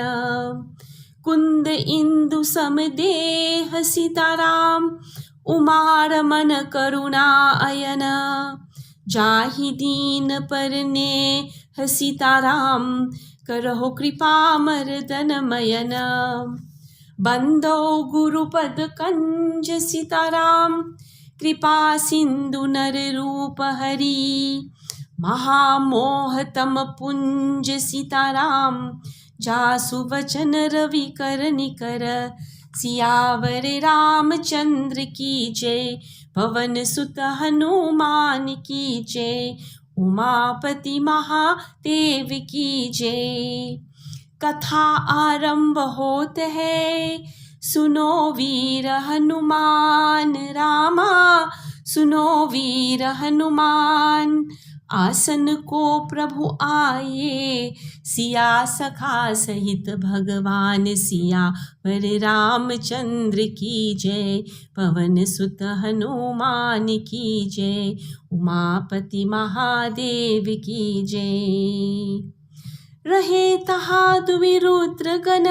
कुंद इंदु समदेह सीताराम उमार मन करुणा अयन जाहि दीन परने सीताराम करहो कृपा मर्दन मयन बंदो गुरुपद कंज सीताराम कृपा सिंधु नर रूप हरि महामोहतम पुंज सीताराम जासु वचन रवि कर निकर सियावर रामचंद्र की जय पवन सुत हनुमान की जय उमापति महादेव की जय। कथा आरंभ होत है सुनो वीर हनुमान रामा सुनो वीर हनुमान आसन को प्रभु आए सिया सखा सहित भगवान सिया वर रामचंद्र की जय पवन सुत हनुमान की जय उमापति महादेव की जय। रहे तहा दुविरुद्र गण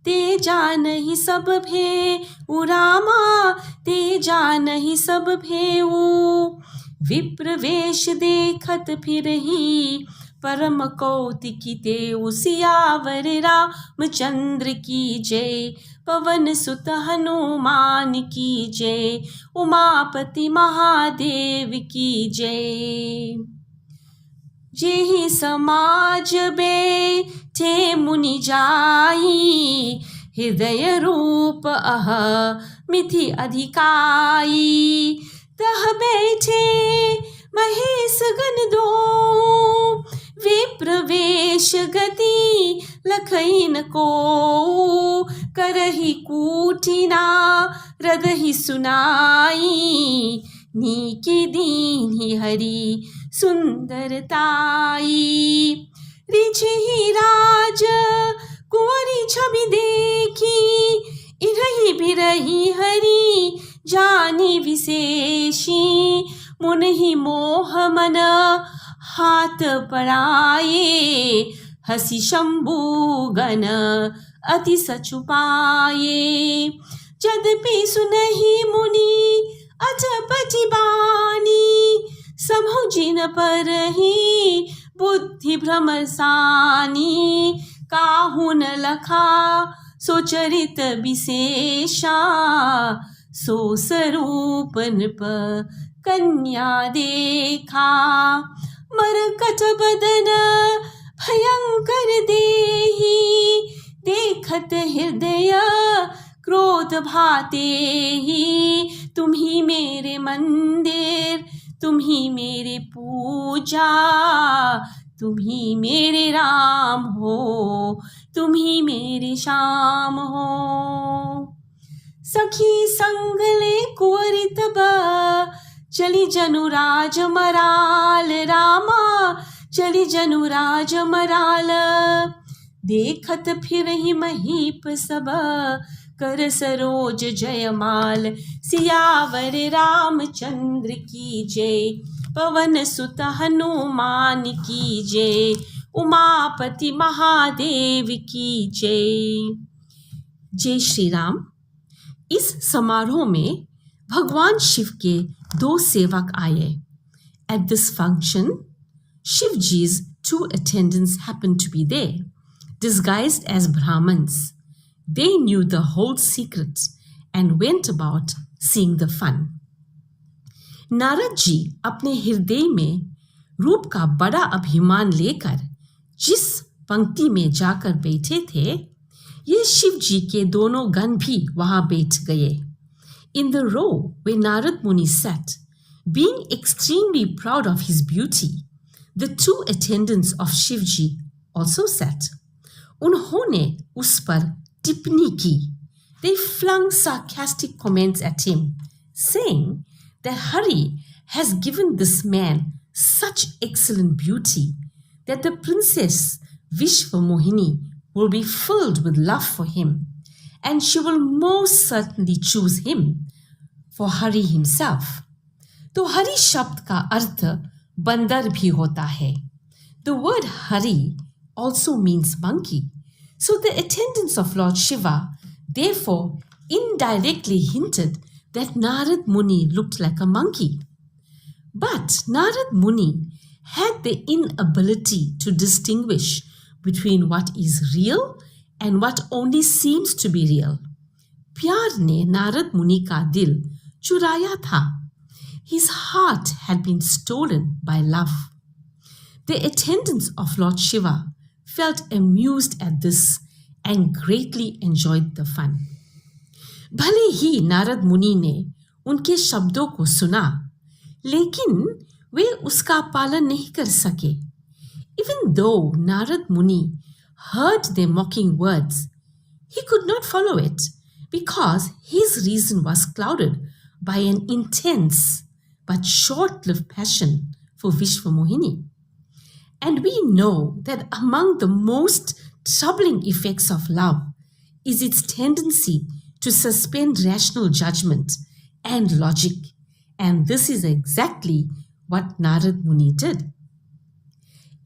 ते जानहि सब भे उरामा ते जानहि सब भेऊ विप्र वेश देखत फिरही परम कौतिकी तेऊ सियावर रामचंद्र की जय पवन सुत हनुमान की जय उमापति महादेव की जय। जेहि समाज बैठे मुनि जाई हृदय रूप अह मिथि अधिकाई तह बैठे महेश गण दो विप्र वेश गति लखइन को करहि कूटिना रदहि सुनाई नीकी दीन्हि हरि सुंदरताई रिझहि राज कुंवरी छवि देखी इरहि बिरहि हरि जानी विशेषी मुनहि मोह मन हाथ पड़ाए हसी शंभु गण अति सचुपाए जदपि सुनहि मुनि अजपति बानी समहु जिन पर ही बुद्धि भ्रमर सानी काहू न लखा सो चरित विशेषा सो स्वरूप नृप कन्या देखा मरकट बदन भयंकर देही देखत हृदय क्रोध भाते ही तुम्ही मेरे मंदिर तुम्ही मेरे पूजा तुम्ही मेरे राम हो तुम्ही मेरे श्याम हो। सखी संग ले कुंवरी तब चली जनुराज मराल रामा चली जनुराज मराल देखत फिर ही महीप सब कर सरोज जयमाल सियावर रामचंद्र की जय पवन सुत हनुमान की जय उमापति महादेव की जय। जय श्री राम। इस समारोह में भगवान शिव के 2 सेवक आए। At this function, Shivji's 2 attendants happened to be there, disguised as Brahmins. They knew the whole secret and went about seeing the fun. Narad ji अपने हृदय में रूप का बड़ा अभिमान लेकर जिस पंक्ति में जाकर बैठे थे, ये शिव जी के दोनों गण भी वहां बैठ गए। In the row where Narad Muni sat, being extremely proud of his beauty, the 2 attendants of Shivji also sat. उन्होंने उस पर टिप्पणी की। They flung sarcastic comments at him, saying that Hari has given this man such excellent beauty that the princess Vishwamohini will be filled with love for him, and she will most certainly choose him for Hari himself. तो हरि शब्द का अर्थ बंदर भी होता है. The word Hari also means monkey. So the attendants of Lord Shiva therefore indirectly hinted that Narad Muni looked like a monkey. But Narad Muni had the inability to distinguish between what is real and what only seems to be real. प्यार ने नारद मुनि का दिल चुराया था. His heart had been stolen by love. The attendants of Lord Shiva felt amused at this and greatly enjoyed the fun. भले ही नारद मुनि ने उनके शब्दों को सुना, लेकिन वे उसका पालन नहीं कर सके. Even though Narad Muni heard their mocking words, he could not follow it because his reason was clouded by an intense but short-lived passion for Vishwamohini. And we know that among the most troubling effects of love is its tendency to suspend rational judgment and logic. And this is exactly what Narad Muni did.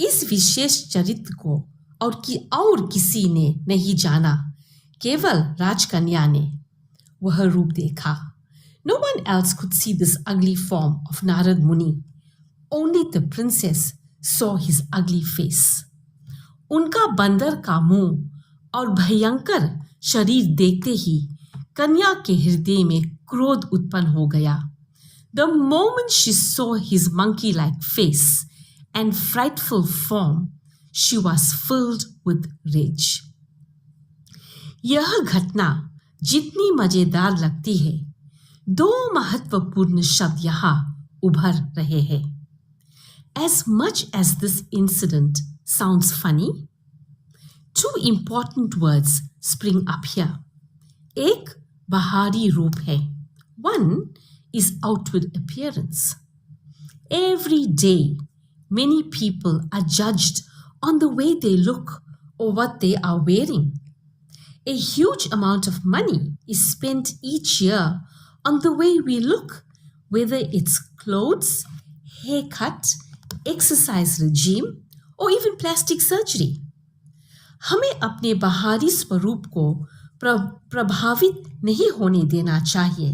इस विशेष चरित्र को और किसी ने नहीं जाना, केवल राजकन्या ने वह रूप देखा. No one else could see this ugly form of Narad Muni. Only the princess saw his ugly face. उनका बंदर का मुंह और भयंकर शरीर देखते ही कन्या के हृदय में क्रोध उत्पन्न हो गया. The moment she saw his monkey-like face and frightful form, she was filled with rage. यह घटना जितनी मजेदार लगती है, दो महत्वपूर्ण शब्द यहाँ उभर रहे हैं. As much as this incident sounds funny, two important words spring up here. एक बाहरी रूप है. One is outward appearance. Every day, many people are judged on the way they look or what they are wearing. A huge amount of money is spent each year on the way we look, whether it's clothes, haircut, exercise regime, or even plastic surgery. हमें अपने बाहरी स्वरूप को प्रभावित नहीं होने देना चाहिए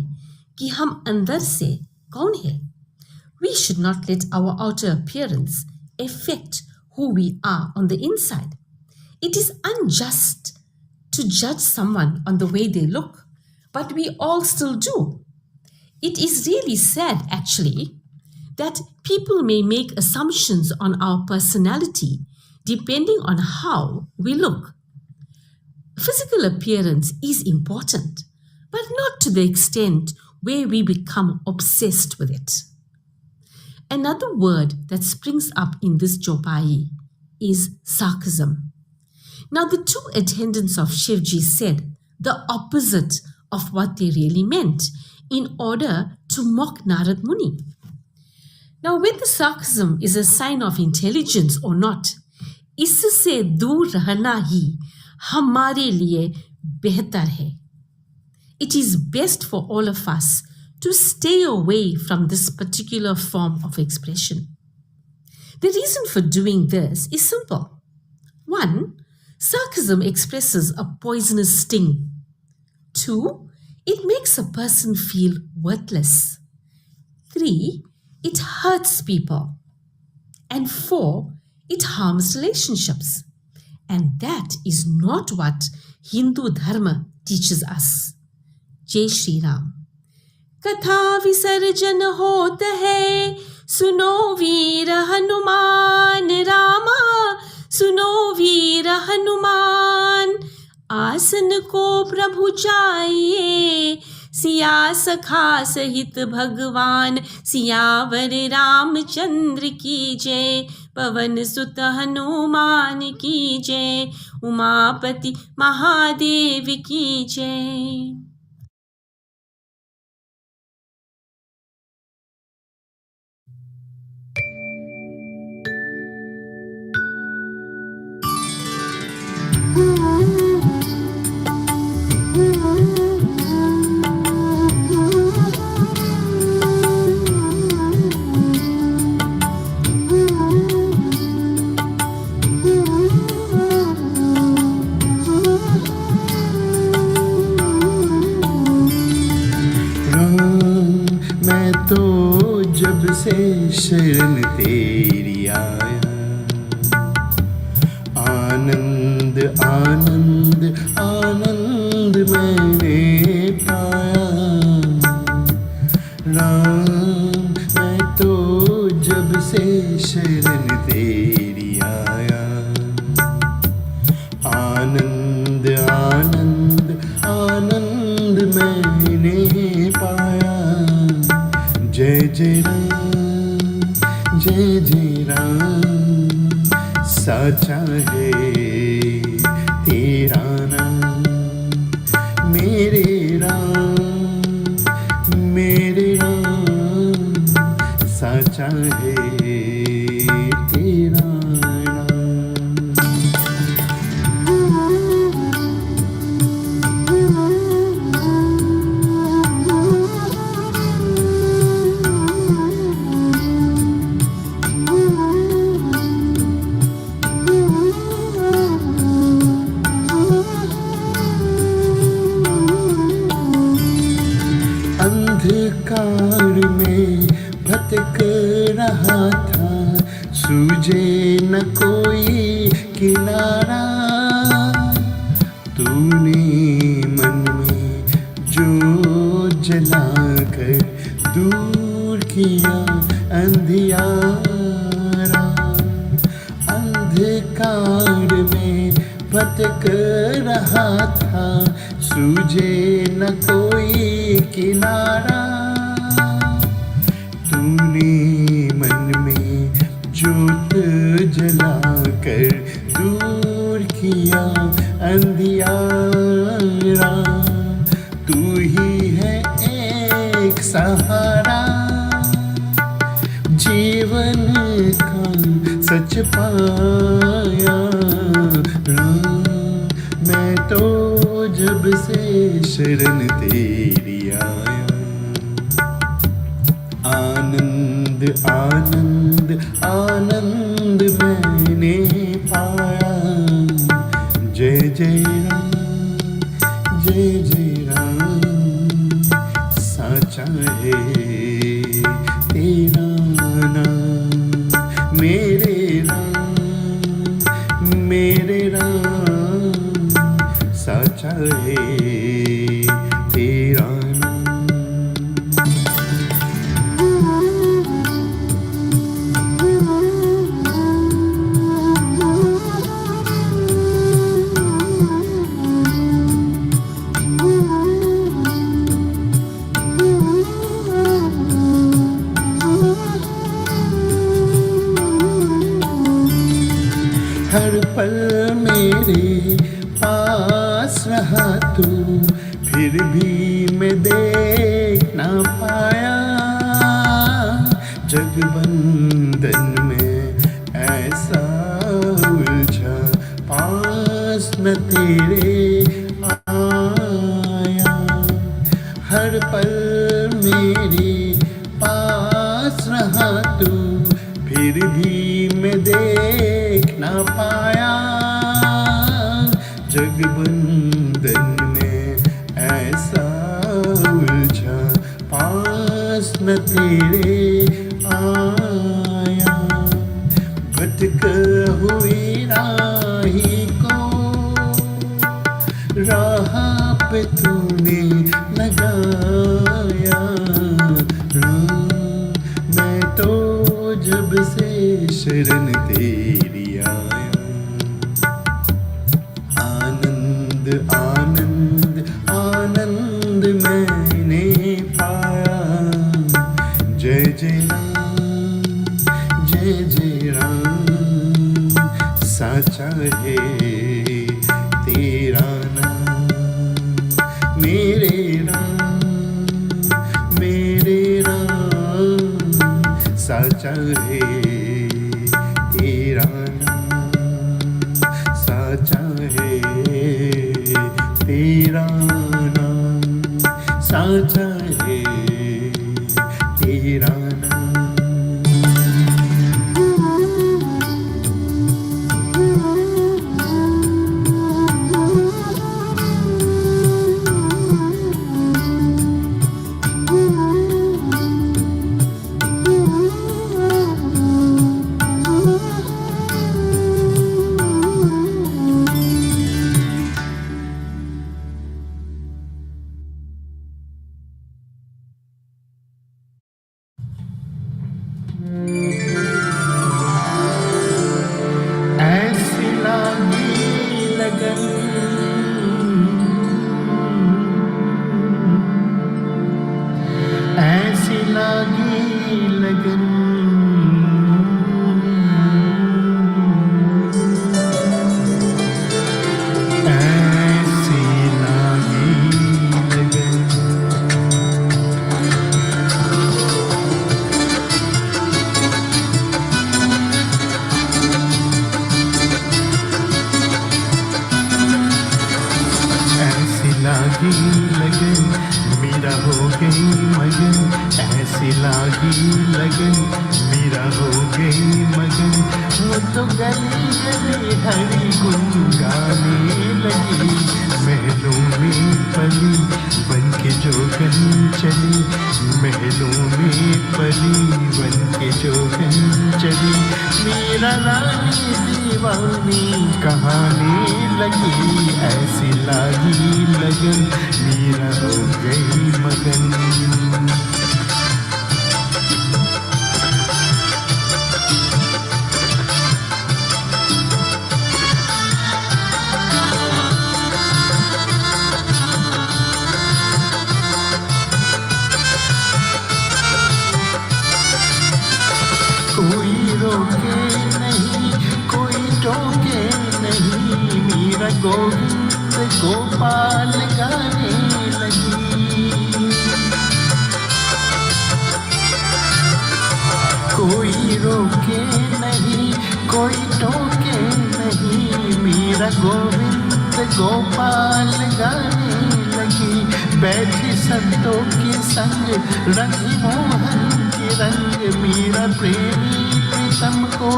कि हम अंदर से कौन हैं. We should not let our outer appearance affect who we are on the inside. It is unjust to judge someone on the way they look, but we all still do. It is really sad, actually, that people may make assumptions on our personality depending on how we look. Physical appearance is important, but not to the extent where we become obsessed with it. Another word that springs up in this Jopai is sarcasm. Now, the two attendants of Shivji said the opposite of what they really meant in order to mock Narad Muni. Now, whether sarcasm is a sign of intelligence or not, इससे दूर रहना ही हमारे लिए बेहतर है. It is best for all of us to stay away from this particular form of expression. The reason for doing this is simple. 1, sarcasm expresses a poisonous sting. 2, it makes a person feel worthless. 3, it hurts people. And 4, it harms relationships. And that is not what Hindu Dharma teaches us. Jai Shri Ram. कथा विसर्जन होत है, सुनो वीर हनुमान रामा, सुनो वीर हनुमान. आसन को प्रभु चाहिए, सिया सखा सहित भगवान. सियावर रामचंद्र की जय, पवन सुत हनुमान की जय, उमापति महादेव की जय. जब से शरण तेरी आया, आनंद आनंद आनंद मैंने पाया। राम मैं तो जब से शरण तेरी आया, आनंद आनंद आनंद मैंने पाया। जय जय राम जय जय राम, साचा है तेरा नाम। मेरे राम साचा है तेरा नाम। अंधकार में भटक रहा था, सूझे न कोई किनारा। तूने मन में जो जलाकर दूर किया अंधियारा। अंधकार में भटक रहा था, सूझे न कोई किनारा। तूने मन में ज्योत जलाकर दूर किया अंधियारा। तू ही है एक सहारा, जीवन का सच पाया। राम मैं तो जब से शरण तेरी आया, आनंद आनंद आनंद मैंने पाया। जय जय राम जय जय राम, साचा है तेरा नाम। मेरे राम साचा है तेरा नाम। हर पल मेरे पास रहा तू, फिर भी मैं देख ना पाया। जगबंधन में ऐसा उलझा, पास न तेरे आया। हर पल मेरे पास रहा तू, फिर भी मैं देख ना पाया। जगबंधन में ऐसा उलझा, पास न तेरे आया। भटक हुई राही को राह पे तूने लगाया। मैं तो जब से शरण तेरी आया, आनंद आनंद आनंद मैंने पाया। जय जय राम जय जय राम, साचा है तेरा नाम। मेरे राम साचा है तेरा नाम, साचा है तेरा नाम, साचा है तेरा नाम। ऐसी लागी लगन, ऐसी लागी लगन, ऐसी लागी लगन। ऐसी लागी लगन, मेरा हो गई मगन, ऐसी लागी लगन, मेरा हो गई मगन। वो तो गली गली हरी गुन गाने लगी, महलों में पली बन के जोगन चली, महलों में पली बन के जोगन चली। मेरा रानी दीवानी कहानी लगी, ऐसी लागी लगन, मेरा हो गई मगन। कोई रोके नहीं, कोई टोके नहीं, मेरा गोविंद गोपाल गाने लगी। कोई रोके नहीं, कोई टोके नहीं, मेरा गोविंद गोपाल गाने लगी। बैठी संतों के संग रंगी मोहन की रंग, मेरा प्रेमी प्रीतम को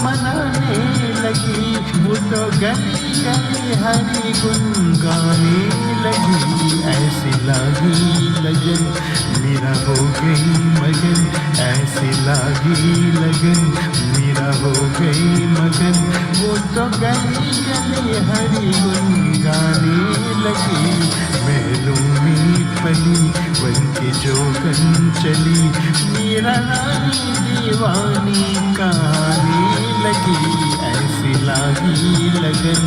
मनाने लगी। वो तो गली गली हरी गुन गाने लगी, ऐसी लागी लगन, मेरा हो गई मगन, ऐसी लागी लगन, मेरा हो गई मगन। वो तो गली गली हरी गुन गाने लगी, महलों में पली बन के जोगन चली। मेरा रानी दीवानी कहानी लगी, ऐसी लागी लगन,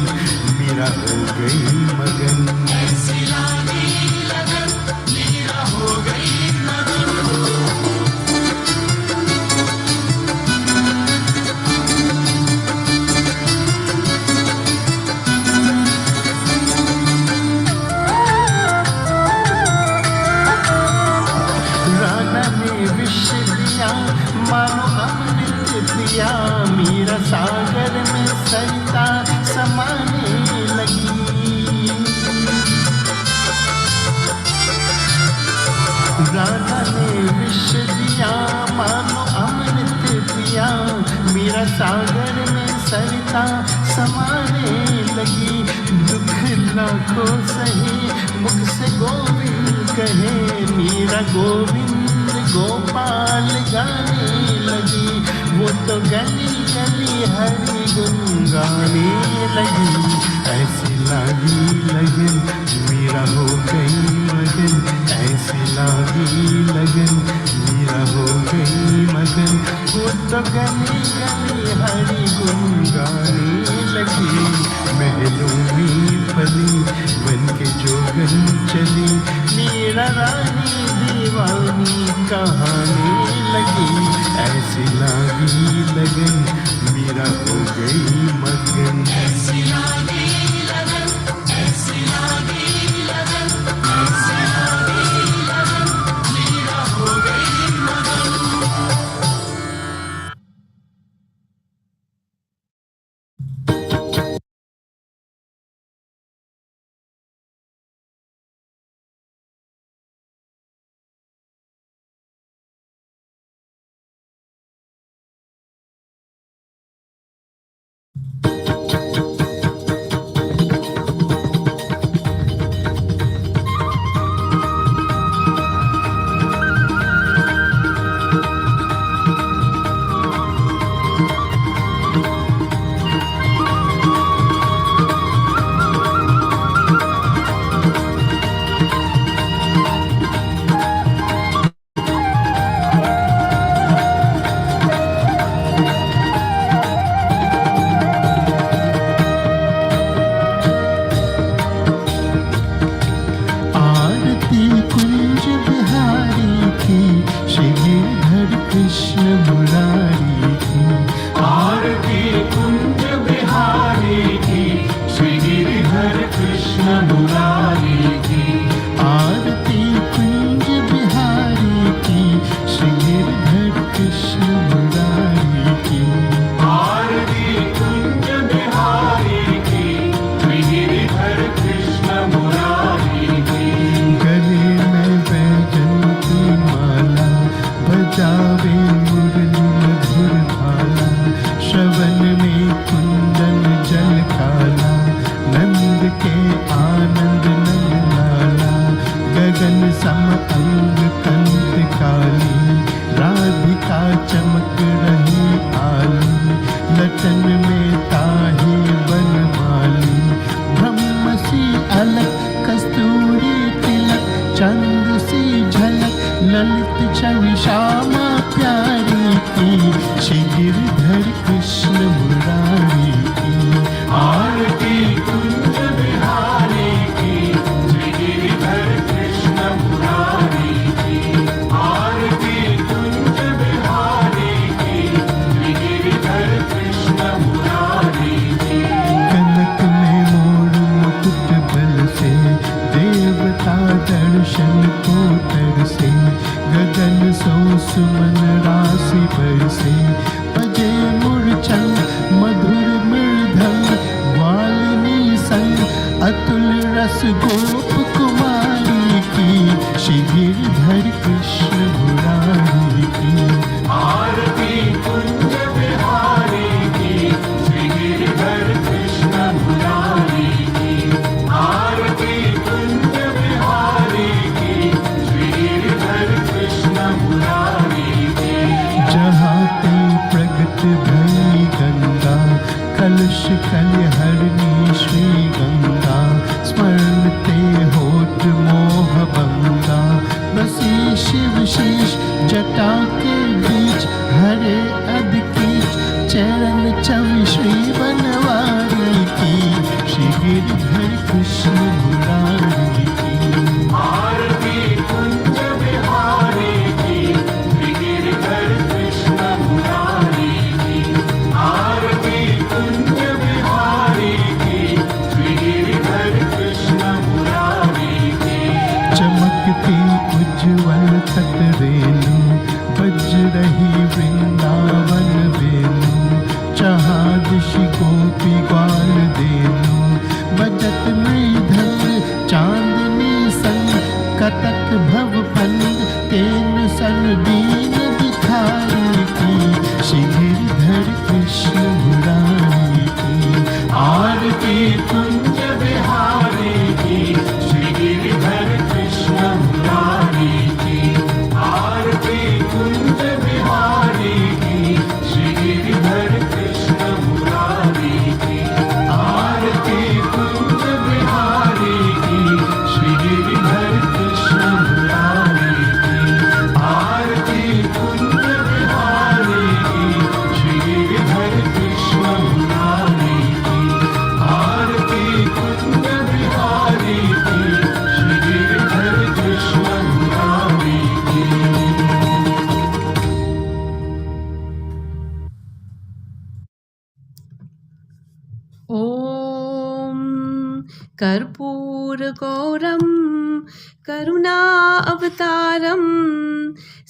मेरा हो गई मगन। ऐसी लागी लगन, मेरा हो गई मगन। विष दिया मानो अमृत पिया, मेरा सागर में सरिता समाने लगी। राधा ने विष दिया मानो अमृत पिया, मेरा सागर में सरिता समाने लगी। दुख लाखों सही मुख से गोविंद कहे, मेरा गोविंद गोपाल गाने लगी। वो तो गली गली हरी गुन गाने लगी, ऐसी लागी लगन, मेरा हो गई मगन, ऐसी लागी लगन, मेरा हो गई मगन। वो तो गली गली हरी गुन गाने लगी, महलों में पली बन के जोगन चली। मेरा रानी दीवानी कहानी लगी, ऐसी लागी लगन, मेरा हो गई मगन। ऐसी लागी लगन, ऐसी लागी लगन, ऐसी लागी लगन, मेरा हो गई मगन। कृष्ण मुरारी की, आरती कुंज बिहारी की, श्री गिरिधर कृष्ण मुरारी की, आरती कुंज बिहारी की, श्री गिरिधर कृष्ण मुरारी की, आरती कुंज बिहारी की, श्री गिरिधर कृष्ण मुरारी की। गले में वैजयंती माला, बजावे मुरली मधुर भाला, श्रवण में कुंदन जल काला, नंद के आनंद नंद लाला, गगन सम अंग कंठ काली, राधिका चमक रही आली, लटन में ताहे बनमाली, ब्रह्म सी अलग कस्तूरी तिलक, चंद सी झलक ललित छवि श्यामा प्यारी की, श्री गिरधर कृष्ण मुरारी की, आरती कुंज बिहारी की, श्री गिरधर कृष्ण मुरारी की, आरती कुंज बिहारी की, श्री गिरधर कृष्ण मुरारी की। कनक में मोर मुकुट बल से, देवता दर्शन को तरसे, गगन सो सुमन राशि बरसे, बजे मूर्छंग मधुर मृदंग, वालिनी संग अतुल रस गोप कुमारी की, श्री गिरधर कृष्ण मुरारी की, आरती कुंज बिहारी की, श्री गिरधर कृष्ण मुरारी की, आरती कुंज बिहारी की, श्री गिरधर कृष्ण मुरारी की। जहाँ ते प्रगट भई गंगा, कलश कलहरणी श्री गंगा, स्मरण ते होत मोह भंगा, बसी शिव शीश जटा के बीच, हरे अधकीच चरण छवि श्री बनवारी की, श्री गिरधर कृष्ण मुरारी की, आरती कुंज बिहारी की, श्री गिरधर कृष्ण मुरारी की, आरती कुंज बिहारी की, श्री गिरधर कृष्ण मुरारी की। चमकती उज्ज्वल तट रेणु, बज रही वृंदावन वेणु, जहाँ दिशि गोपी ग्वाल देनु, बजत मृदंग चांदनी संग, कटक भव फंग तेन सन दीन भिखारी की, श्री गिरधर कृष्ण मुरारी की, आरती कुंज बिहारी की, श्री गिरधर कृष्ण मुरारी की, आरती कुंज बिहारी की, श्री गिरधर कृष्ण मुरारी की, आरती कुंज बिहारी की, श्री गिरधर कृष्ण मुरारी की, आरती कुंज बिहारी की, श्री गिरधर कृष्ण मुरारी की, आरती कुंज बिहारी की, श्री गिरधर कृष्ण मुरारी की। ॐ कर्पूरगौरं करुणावतारं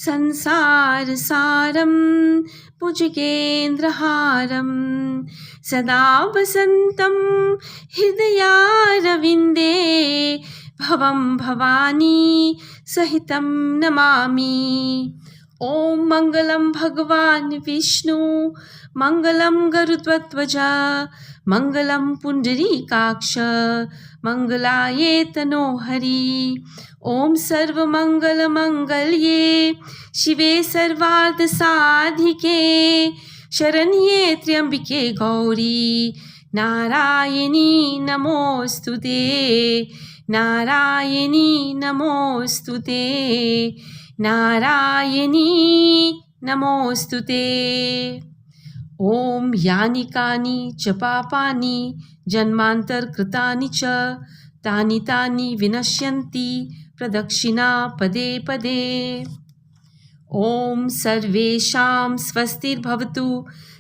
संसारसारं भुजगेन्द्रहारं सदा वसन्तं हृदयारविन्दे भवं भवानी सहितं नमामि। ॐ मङ्गलं भगवान् विष्णु मङ्गलं गरुत्वध्वज मङ्गलं पुण्डरीकाक्ष मङ्गलाये तनो हरि। ॐ सर्वमङ्गलमङ्गल्ये शिवे सर्वार्थसाधिके शरण्ये त्र्यम्बिके गौरी नारायणी नमोऽस्तु ते नारायणी नमोऽस्तु ते नारायणी नमोऽस्तु ते। ॐ यानि कानि च पापानि जन्मान्तरकृतानि च तानि तानि विनश्यन्ति प्रदक्षिणा पदे पदे। ॐ सर्वेषां स्वस्तिर्भवतु,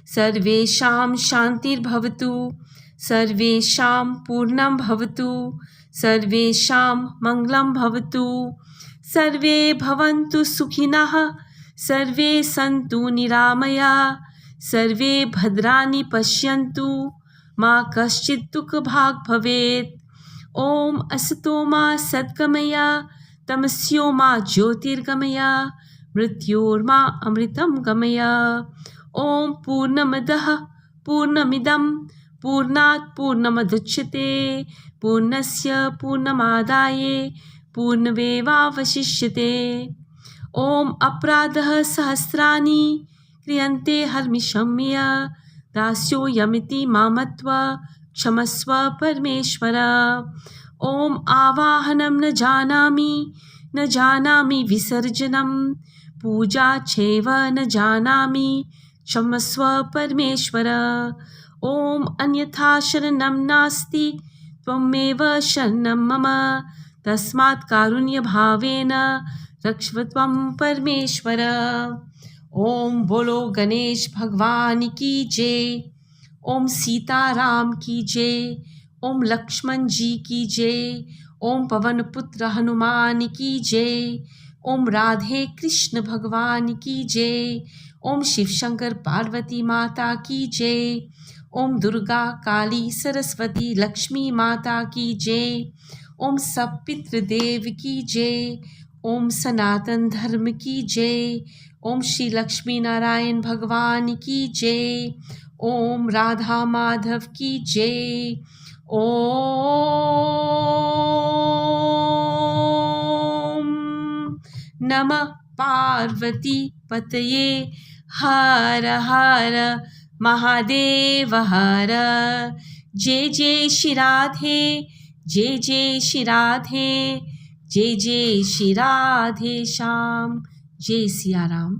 सर्वेषां शान्तिर्भवतु, सर्वेषां पूर्णं भवतु, सर्वेषां मङ्गलं भवतु, सर्वे भवन्तु सुखिनः, सर्वे सन्तु निरामयाः, सर्वे भद्राणि पश्यन्तु, मा कश्चित् दुःखभाग् भवेत्। ॐ असतो मा सद्गमय, तमस्यो मा ज्योतिर्गमय, मृत्योर्मा अमृतं गमय। ॐ पूर्णमदः पूर्णमिदं पूर्णात् पूर्णमुदच्यते, पूर्णस्य पूर्णमादाय पूर्णमेवावशिष्यते। ॐ अपराधः सहस्राणि क्रियन्ते हर्मिषं मया, दास्यो यमिति मामत्व क्षमस्व परमेश्वर। ॐ आवाहनं न जानामि विसर्जनं, पूजा चैव न जानामि क्षमस्व परमेश्वर। ॐ अन्यथा शरणं नास्ति, त्वमेव शरणं मम, तस्मात् कारुण्यभावेन रक्षस्व त्वं परमेश्वर। ॐ बोलो गणेश भगवान की जय, ओम सीताराम की जय, ओम लक्ष्मण जी की जय, ओम पवन पुत्र हनुमान की जय, ओम राधे कृष्ण भगवान की जय, ओम शिव शंकर पार्वती माता की जय, ओम दुर्गा काली सरस्वती लक्ष्मी माता की जय, ओम सब पितृदेव की जय, ओम सनातन धर्म की जय, ओम श्री लक्ष्मी नारायण भगवान की जय, ओम राधा माधव की जय। ओम नमः पार्वती पतये, हर हर महादेव हर। जय जय श्री राधे, जय जय श्री राधे, जय जय श्री राधे श्याम। जय सिया राम।